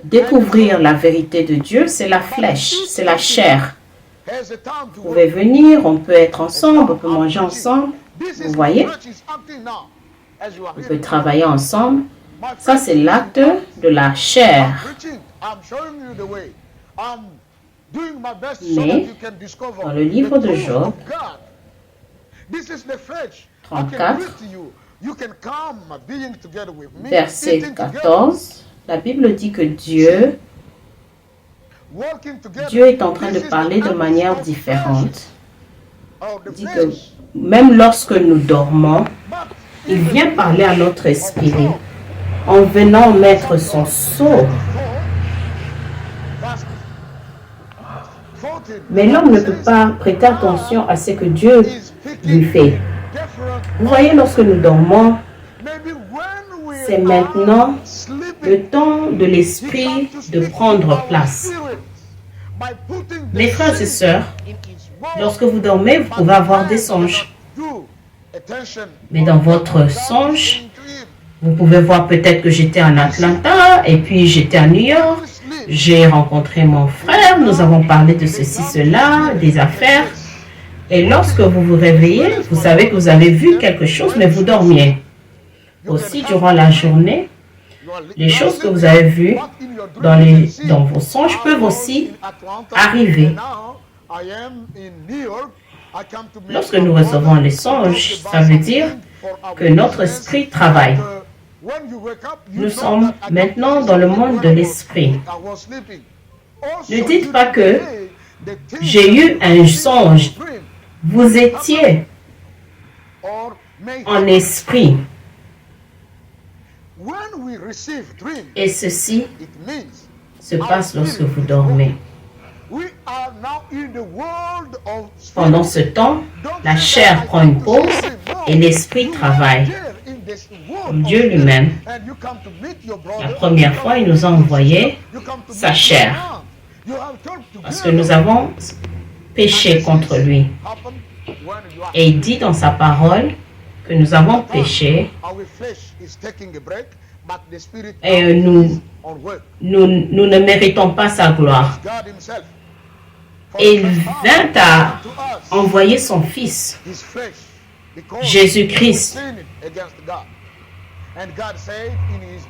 découvrir la vérité de Dieu. C'est la flèche, c'est la chair. Has a time to Vous pouvez venir, on peut être ensemble, on peut manger ensemble, This vous is voyez, what church is acting now, as you are on hearing. peut travailler ensemble. My Ça, friend, c'est l'acte de la I'm chair. preaching. I'm showing you the way. I'm doing my best so Mais, that you can discover dans le livre the de truth Job, of God. This is the flesh. I 34, can read to you you can come being together with me, verset eating together, 14, la Bible dit que Dieu working together. est en train de This is parler the de manière atmosphere différente. of the Il dit que flesh. même lorsque nous dormons, But il even vient parler à notre esprit of en venant mettre son sceau. 24, verse 14, Mais l'homme ne peut pas prêter attention à ce que Dieu is speaking lui fait. different. Vous voyez, lorsque nous dormons, Maybe when we c'est are maintenant sleeping, le temps de l'esprit de prendre place. Mes frères et sœurs, lorsque vous dormez, vous pouvez avoir des songes. Mais dans votre songe, vous pouvez voir peut-être que j'étais en Atlanta et puis j'étais à New York. J'ai rencontré mon frère, nous avons parlé de ceci, cela, des affaires. Et lorsque vous vous réveillez, vous savez que vous avez vu quelque chose, mais vous dormiez. Aussi, durant la journée, les choses que vous avez vues dans vos songes peuvent aussi arriver. Lorsque nous recevons les songes, ça veut dire que notre esprit travaille. Nous sommes maintenant dans le monde de l'esprit. Ne dites pas que j'ai eu un songe. Vous étiez en esprit. Et ceci se passe lorsque vous dormez. Pendant ce temps, la chair prend une pause et l'esprit travaille. Comme Dieu lui-même, la première fois, il nous a envoyé sa chair. Parce que nous avons péché contre lui. Et il dit dans sa parole que nous avons péché et nous ne méritons pas sa gloire. Et il vint à envoyer son Fils, Jésus-Christ,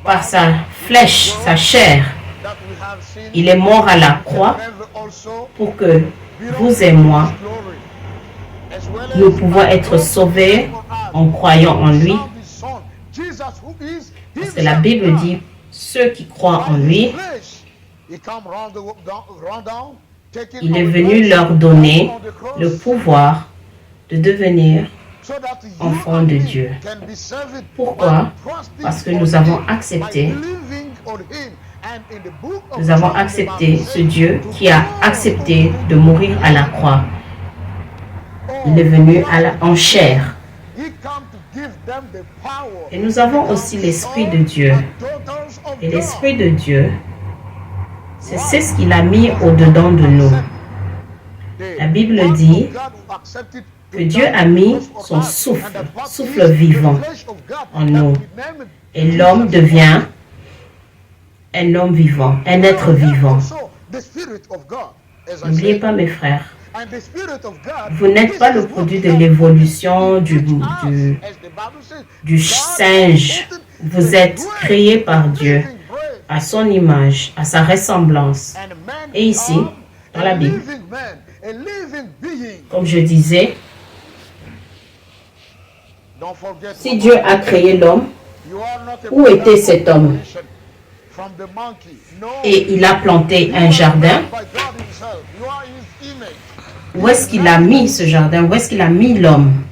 par sa flèche, sa chair. Il est mort à la croix pour que vous et moi, nous pouvons être sauvés en croyant en lui. Parce que la Bible dit, ceux qui croient en lui, il est venu leur donner le pouvoir de devenir enfants de Dieu. Pourquoi? Parce que nous avons accepté ce Dieu qui a accepté de mourir à la croix. Il est venu en chair. Et nous avons aussi l'Esprit de Dieu. Et l'Esprit de Dieu, c'est ce qu'il a mis au-dedans de nous. La Bible dit que Dieu a mis son souffle vivant en nous. Et l'homme devient un homme vivant, un être vivant. N'oubliez pas, mes frères, vous n'êtes pas le produit de l'évolution du singe. Vous êtes créé par Dieu à son image, à sa ressemblance. Et ici, dans la Bible, comme je disais, si Dieu a créé l'homme, où était cet homme? Et il a planté un jardin. Où est-ce qu'il a mis ce jardin? Où est-ce qu'il a mis l'homme?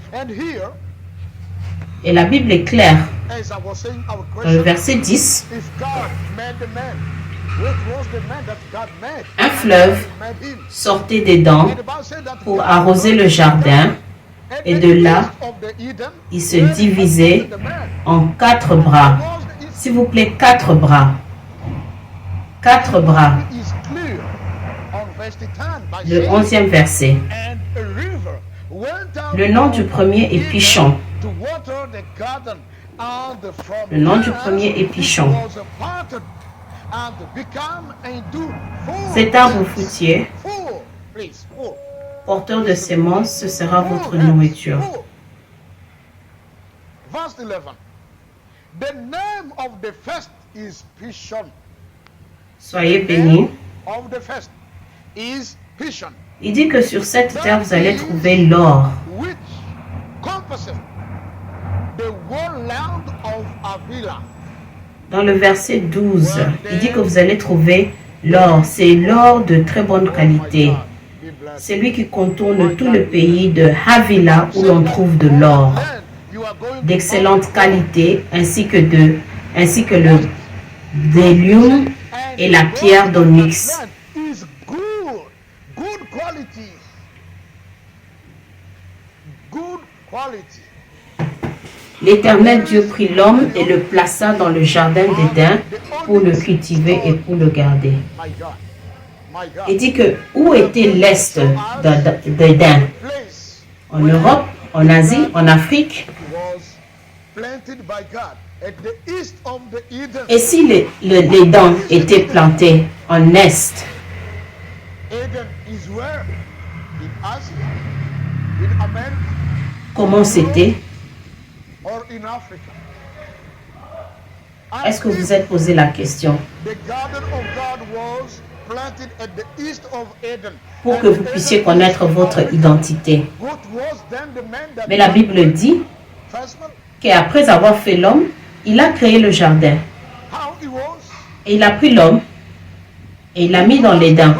Et la Bible est claire. Dans le verset 10, un fleuve sortait des dents pour arroser le jardin, et de là, il se divisait en 4 bras. S'il vous plaît, 4 bras. 4 bras. Le 11e verset. Le nom du premier est Pichon. Le nom du premier est Pichon. Cet arbre fruitier, porteur de semences, ce sera votre nourriture. Soyez bénis. Il dit que sur cette terre, vous allez trouver l'or. the whole land of Avila. Dans le verset 12, il dit que vous allez trouver l'or. C'est l'or de très bonne qualité. C'est lui qui contourne tout le pays de Havila où l'on trouve de l'or d'excellente qualité ainsi que le bdellium et la pierre d'onyx. Is good quality. Good quality. L'Éternel Dieu prit l'homme et le plaça dans le jardin d'Éden pour le cultiver et pour le garder. My God. My God. Il dit que où était l'Est d'Éden? Place En Europe, en Asie, en Afrique. was planted by God at the east of the Eden. Et si les dents étaient plantées en Est, Eden is where? In Asia, in America, comment c'était? or in Africa. Est-ce que vous êtes posé la question? The garden of God was planted at the east of Eden. Pour que vous puissiez connaître votre identité. What was then the man that Mais la Bible dit first man? qu'après avoir fait l'homme, il a créé le jardin. How he was? Et il a pris l'homme et il l'a mis dans les dents,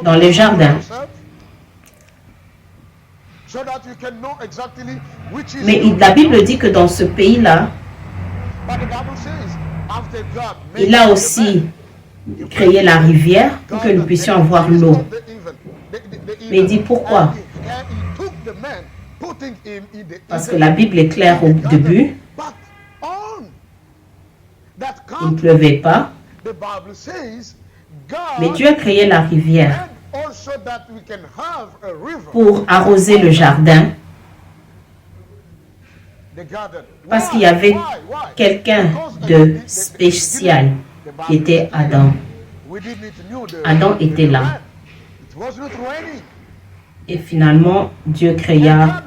dans le jardin. So that you can know exactly which is Mais you. la Bible dit que dans ce pays-là, But the Bible says, after God il made a the aussi man, créé la rivière pour que nous puissions avoir l'eau. Mais il dit pourquoi? Parce que la Bible est claire au début, il ne pleuvait pas, mais Dieu a créé la rivière pour arroser le jardin, parce qu'il y avait quelqu'un de spécial qui était Adam. Adam était là. Et finalement, Dieu créa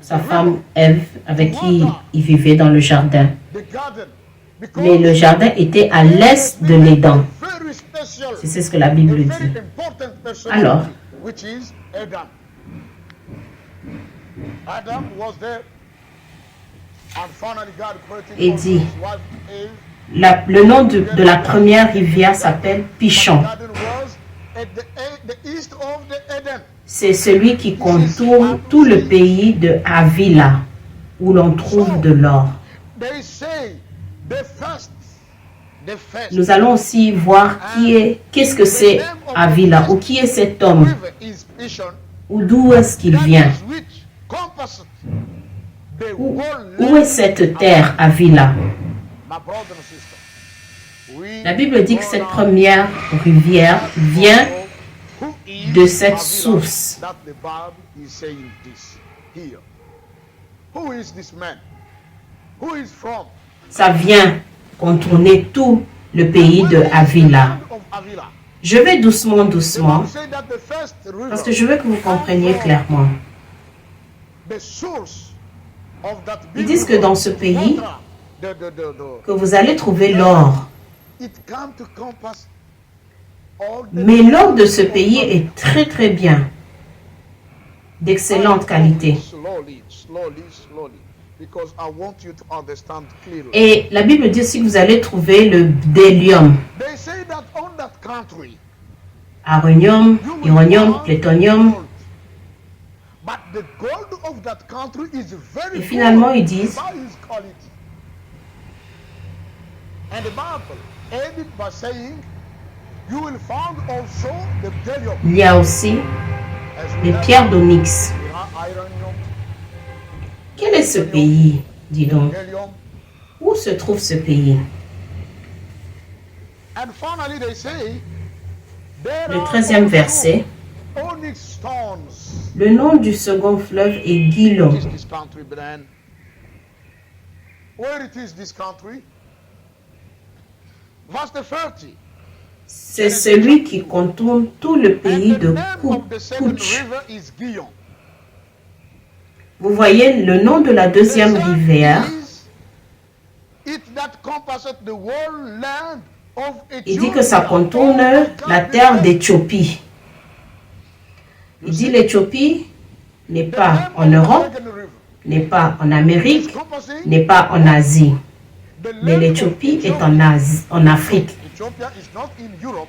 sa femme Ève avec qui il vivait dans le jardin. Mais le jardin était à l'est de l'Éden. C'est ce que la Bible dit. Alors, il dit, le nom de la première rivière s'appelle Pichon. C'est celui qui contourne tout le pays de Havila, où l'on trouve de l'or. Nous allons aussi voir qu'est-ce que c'est Havila, ou qui est cet homme, ou d'où est-ce qu'il vient. Où est cette terre Havila? La Bible dit que cette première rivière vient de cette source. Ça vient contourner tout le pays de Havila. Je vais doucement, doucement, parce que je veux que vous compreniez clairement. Ils disent que dans ce pays, que vous allez trouver l'or. Mais l'or de ce pays est très très bien, d'excellente qualité. Et la Bible dit aussi que vous allez trouver le bdellium, aronium, uranium, plutonium. Et finalement ils disent il y a aussi les pierres d'onyx. Quel est ce pays, dis donc? Où se trouve ce pays? Le 13e verset. Le nom du second fleuve est Gihon. C'est celui qui contourne tout le pays de Couch. Vous voyez le nom de la deuxième rivière. Il dit que ça contourne la terre d'Éthiopie. Il dit l'Éthiopie n'est pas en Europe. n'est pas en Amérique, encompassing n'est pas en Asie, the mais land l'Éthiopie of est Ethiopia. en Afrique. Ethiopia is not in Europe.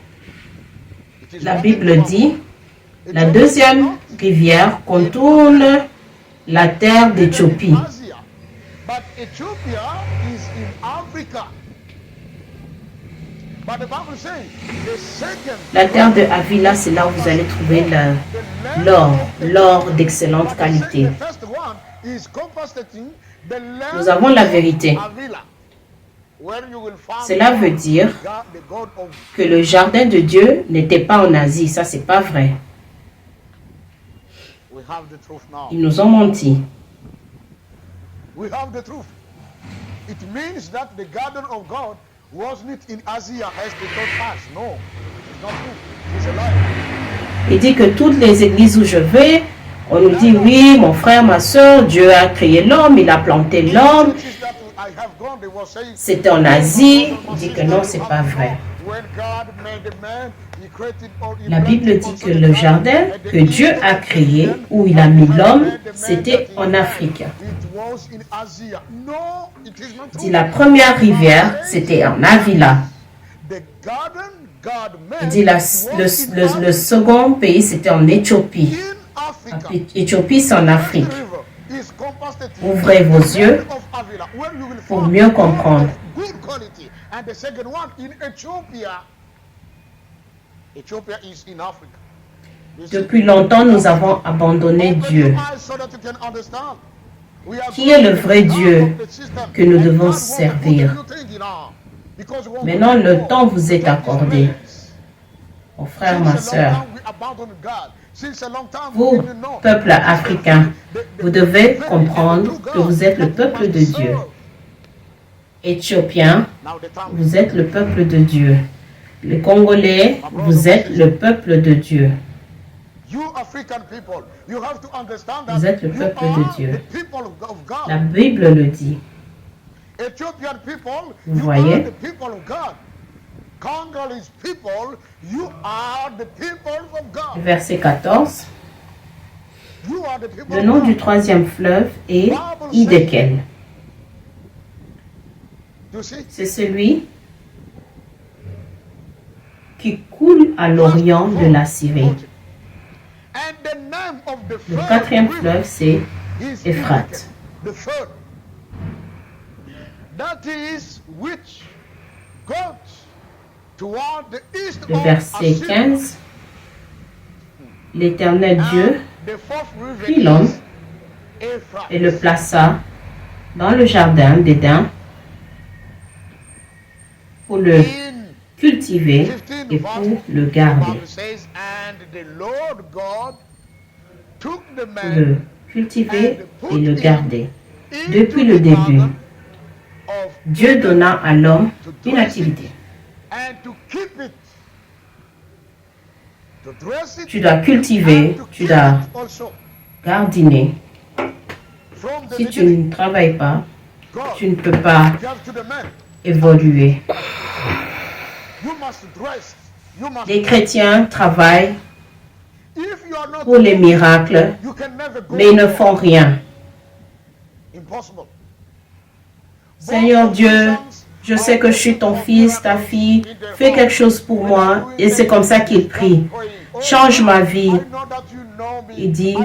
It is La not Bible in Europe. dit, la Ethiopia is deuxième not rivière contourne la terre d'Éthiopie. in Asia, but Ethiopia is in Africa. But the Bible says the second La terre de Avila, c'est là où vous allez trouver l'or d'excellente qualité. The first one is compensating the land Nous avons la vérité. of Avila, where you will find Cela veut dire the God of que le jardin de Dieu n'était pas en Asie. Ça, c'est pas vrai. we have the truth now. Ils nous ont menti. We have the truth. It means that the garden of God wasn't in Asia as they taught us. No, it's not true. It's a lie. Il dit que toutes les églises où je vais, on nous dit oui, mon frère, ma soeur, Dieu a créé l'homme, il a planté l'homme. Churches that I have gone, they were saying, C'était en Asie. Il dit que non, c'est pas vrai. when God made the man, he created all- he La Bible planted dit que also le the jardin garden, and que the Dieu east a of créé, Eden, où il a mis God l'homme, made the man c'était that he en had. Afrique. It was in Asia. No, it is not Il true. dit la première rivière, c'était en Avila. The garden God made Il dit was in le second pays, c'était en Éthiopie. in Africa. Éthiopie, c'est en Afrique. River is compensated Ouvrez vos yeux of Avila, where you will pour find mieux comprendre. good quality. And the second one in Ethiopia. Ethiopia is in Africa. You see? Depuis longtemps, nous avons abandonné Open Dieu. your eyes so that you can understand. We are Qui est le going vrai out Dieu of the system, que nous and devons God wants to put servir? a new thing in our- because we want Maintenant, to le know. temps vous est The time is accordé. raised. Mon frère, Since ma a long soeur, time we abandoned God. Since a long time we vous, didn't know. peuple africain, vous devez The comprendre true que vous êtes le God that you peuple must de Dieu. serve. Éthiopiens, Now the time vous êtes le peuple de Dieu. Les Congolais, vous êtes le peuple de Dieu. You African people, you have to understand that Vous êtes le you peuple are de Dieu. the people of God. La Bible le dit. Ethiopian people, Vous you voyez? are the people of God. Congolese people, you are the people of God. Verset 14. You are the people Le of nom God. du troisième fleuve est Hiddekel. You see? C'est celui qui coule à l'orient de la Syrie. And the name of the Le third quatrième river fleuve, c'est is Euphrate. The third. That is which goes toward the east Le of verset Assyria. 15. L'Éternel Dieu The fourth river prit l'homme is Euphrates. et le plaça dans le jardin d'Éden pour le In cultiver 15 et verse, pour le the garder. Bible says, and the Lord God took the Pour man le cultiver et le garder. Depuis le début, of Dieu donna à l'homme une activité. and to keep it. To dress it Tu dois cultiver, and to tu keep dois it also. jardiner. From the Si tu beginning, ne travailles pas, God tu ne peux pas gave to the man. évoluer. You must dress. You must. Les chrétiens travaillent If you are not pour les miracles, you can never go. mais ils ne font rien. Impossible. Seigneur Dieu, je sais que je suis ton fils, ta fille. Fais quelque chose pour moi. Et c'est comme ça qu'il prie. Change ma vie. Il dit,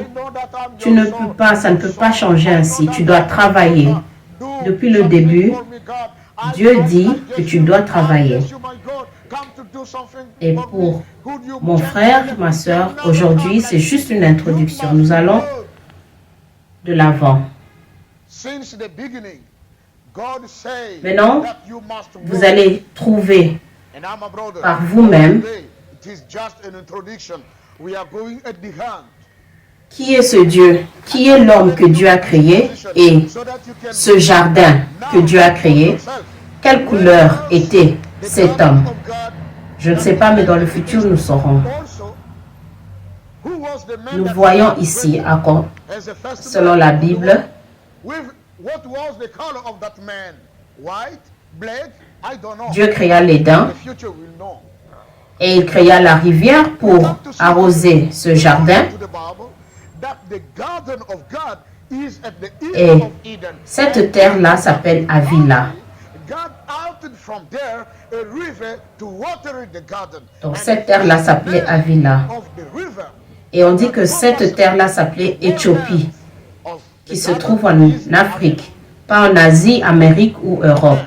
tu ne peux pas, ça ne peut pas changer ainsi. Tu dois travailler. Depuis le début, Dieu dit que tu dois travailler. Et pour mon frère, ma soeur, aujourd'hui, c'est juste une introduction. Nous allons de l'avant. Maintenant, vous allez trouver par vous-même qui est ce Dieu, qui est l'homme que Dieu a créé et ce jardin que Dieu a créé. Quelle couleur était cet homme? Je ne sais pas, mais dans le futur, nous saurons. Nous voyons ici, selon la Bible, Dieu créa les dents et il créa la rivière pour arroser ce jardin. is at the east Et of Eden. cette terre-là s'appelle Avila. God outed from there a river to water the garden. Donc cette terre-là s'appelait Avila. Of the river Et on dit que cette terre-là s'appelait Éthiopie, of qui se trouve en Afrique, pas en Asie, Amérique ou Europe.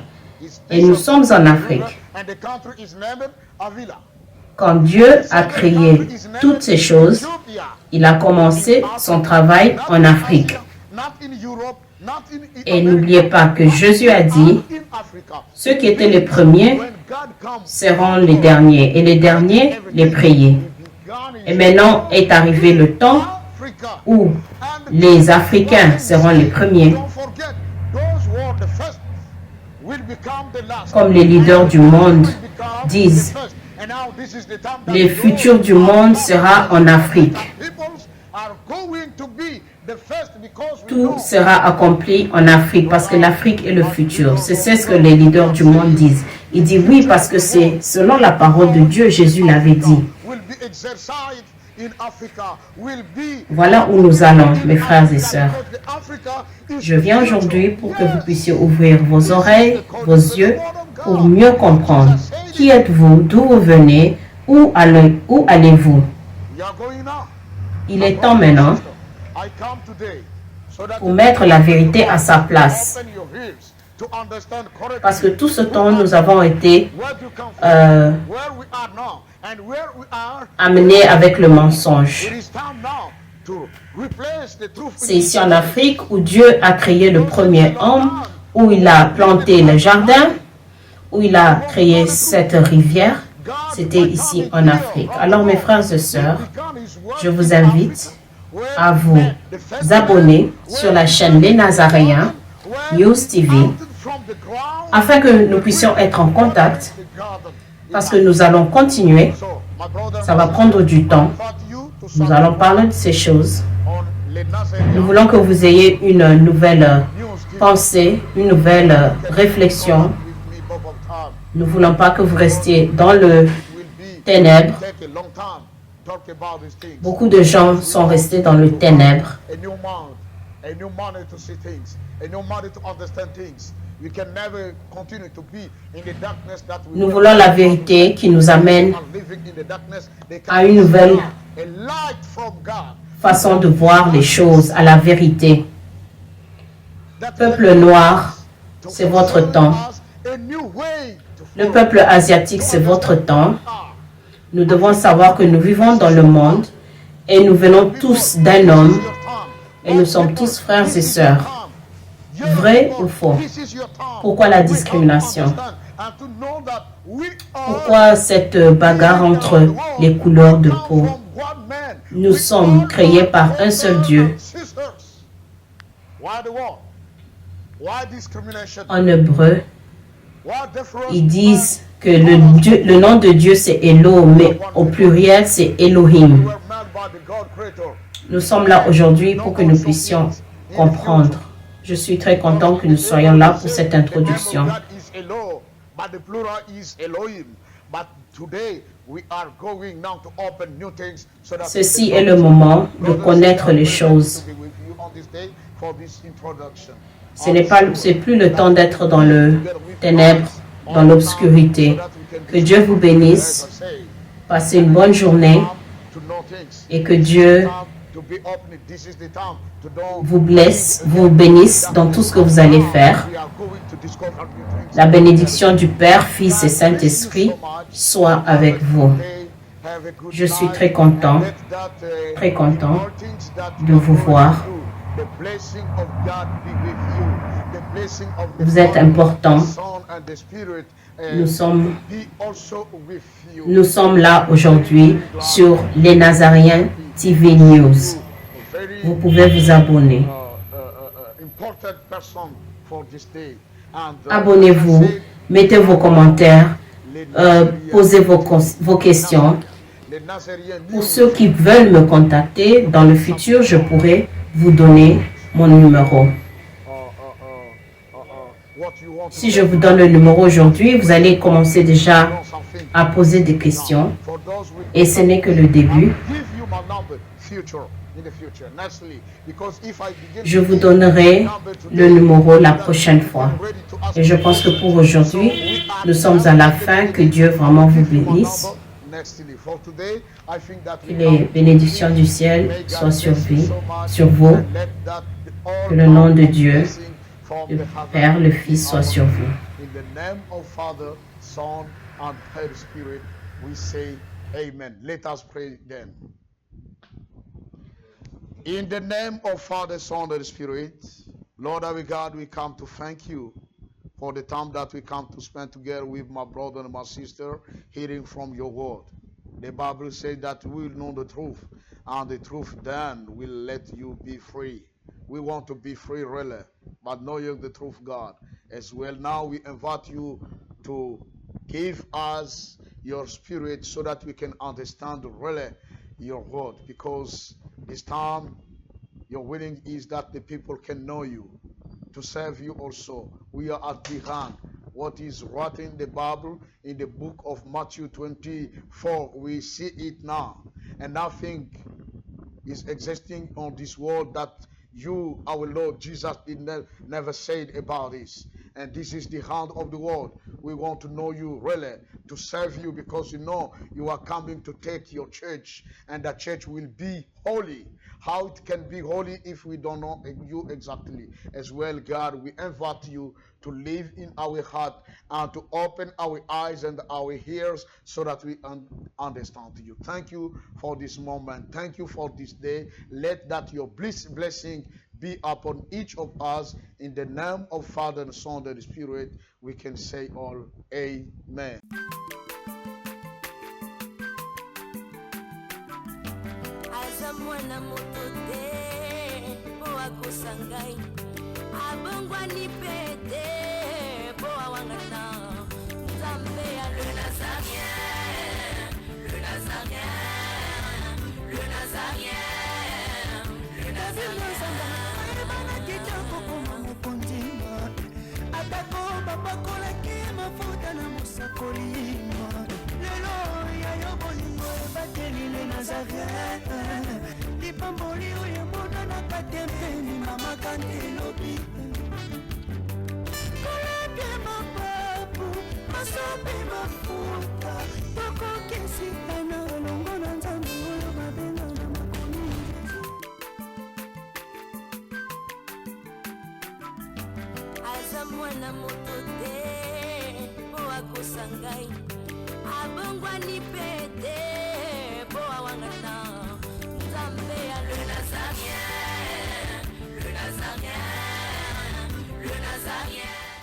Et nous sommes en Afrique. and the country is named Avila. Quand Dieu a créé toutes ces choses, Ethiopia. il a commencé son travail en Afrique. Not in Europe, not in Et n'oubliez pas que Jésus a dit, in Africa. ceux qui étaient les premiers When God comes, seront les derniers, et les derniers les premiers. Et maintenant est arrivé le temps Africa. où les Africains seront les premiers, Don't forget, those who are the first will become the last. comme les leaders du monde Will become disent. the first. And now this is the time that Le futur du monde sera en Afrique. peoples are going to be the first because we Tout know sera accompli en Afrique parce que l'Afrique est le futur. C'est ce que les leaders du monde disent. Ils disent oui parce que c'est selon la parole de Dieu, Jésus l'avait dit. will be exercised in Africa, will be Voilà où nous allons, mes frères et sœurs. because the Africa is Je viens aujourd'hui pour que vous puissiez ouvrir vos oreilles, vos yeux, pour mieux comprendre. Qui êtes-vous? D'où vous venez? Où allez-vous? we are going now. Il est temps maintenant I come today so that pour mettre la vérité à sa place. open your ears to understand correctly Parce que tout ce temps, nous avons été where you come from, euh, where we are now, and where we are. amenés avec le mensonge. It is time now to replace the truth. C'est ici en Afrique où Dieu a créé le premier homme, où il a planté le jardin, où il a créé cette rivière. C'était ici en Afrique. Alors mes frères et sœurs, je vous invite à vous abonner sur la chaîne Les Nazaréens, News TV, afin que nous puissions être en contact, parce que nous allons continuer. Ça va prendre du temps. Nous allons parler de ces choses. Nous voulons que vous ayez une nouvelle pensée, une nouvelle réflexion. Nous ne voulons pas que vous restiez dans le ténèbre. Beaucoup de gens sont restés dans le ténèbre. Nous voulons la vérité qui nous amène à une nouvelle façon de voir les choses, à la vérité. Peuple noir, c'est votre temps. Le peuple asiatique, c'est votre temps. Nous devons savoir que nous vivons dans le monde et nous venons tous d'un homme et nous sommes tous frères et sœurs. Vrai ou faux? Pourquoi la discrimination? Pourquoi cette bagarre entre les couleurs de peau? Nous sommes créés par un seul Dieu. En hébreu, ils disent que le nom de Dieu c'est Elo, mais au pluriel c'est Elohim. Nous sommes là aujourd'hui pour que nous puissions comprendre. Je suis très content que nous soyons là pour cette introduction. Ceci est le moment de connaître les choses. C'est plus le temps d'être dans le ténèbre, dans l'obscurité. Que Dieu vous bénisse. Passez une bonne journée et que Dieu vous bénisse dans tout ce que vous allez faire. La bénédiction du Père, Fils et Saint-Esprit soit avec vous. Je suis très content de vous voir. Vous êtes important. Nous sommes là aujourd'hui sur Les Nazaréens TV News. Vous pouvez vous abonner. Abonnez-vous, mettez vos commentaires, posez vos questions. Pour ceux qui veulent me contacter, dans le futur, je pourrai vous donner mon numéro. Si je vous donne le numéro aujourd'hui, vous allez commencer déjà à poser des questions. Et ce n'est que le début. in the future. Nextly, because if I begin Je vous donnerai le numéro la prochaine fois. Et je pense que pour aujourd'hui, nous sommes à la fin. Que Dieu vraiment vous bénisse. Que les bénédictions du ciel soient sur vous. Que le nom de Dieu, le Père, le Fils, soit sur vous. In the name of Father, Son, and Holy Spirit, we say amen. Let us pray then. In the name of Father, Son, and Spirit, Lord our God, we come to thank you for the time that we come to spend together with my brother and my sister, hearing from your word. The Bible says that we will know the truth, and the truth then will let you be free. We want to be free, really, but knowing the truth, God, as well. Now we invite you to give us your spirit so that we can understand really your word, because this time your willing is that the people can know you, to serve you also. We are at behind what is written in the Bible, in the book of Matthew 24. We see it now, and nothing is existing on this world that you, our Lord Jesus, did never say about this. And this is the hand of the world. We want to know you really, to serve you, because you know you are coming to take your church, and the church will be holy. How it can be holy if we don't know you exactly? As well, God, we invite you to live in our heart and to open our eyes and our ears so that we understand you. Thank you for this moment. Thank you for this day. Let that your blessing be upon each of us. In the name of Father and Son and the Spirit, we can say all amen. Lipamboli oyo mbona na katempeni mama kandelobi koleke mapapu masope mafuta tokokesika na longo na nzambe oyo babenga na makomi aza mwana moto te po akosa ngai abongwani pe te po awangata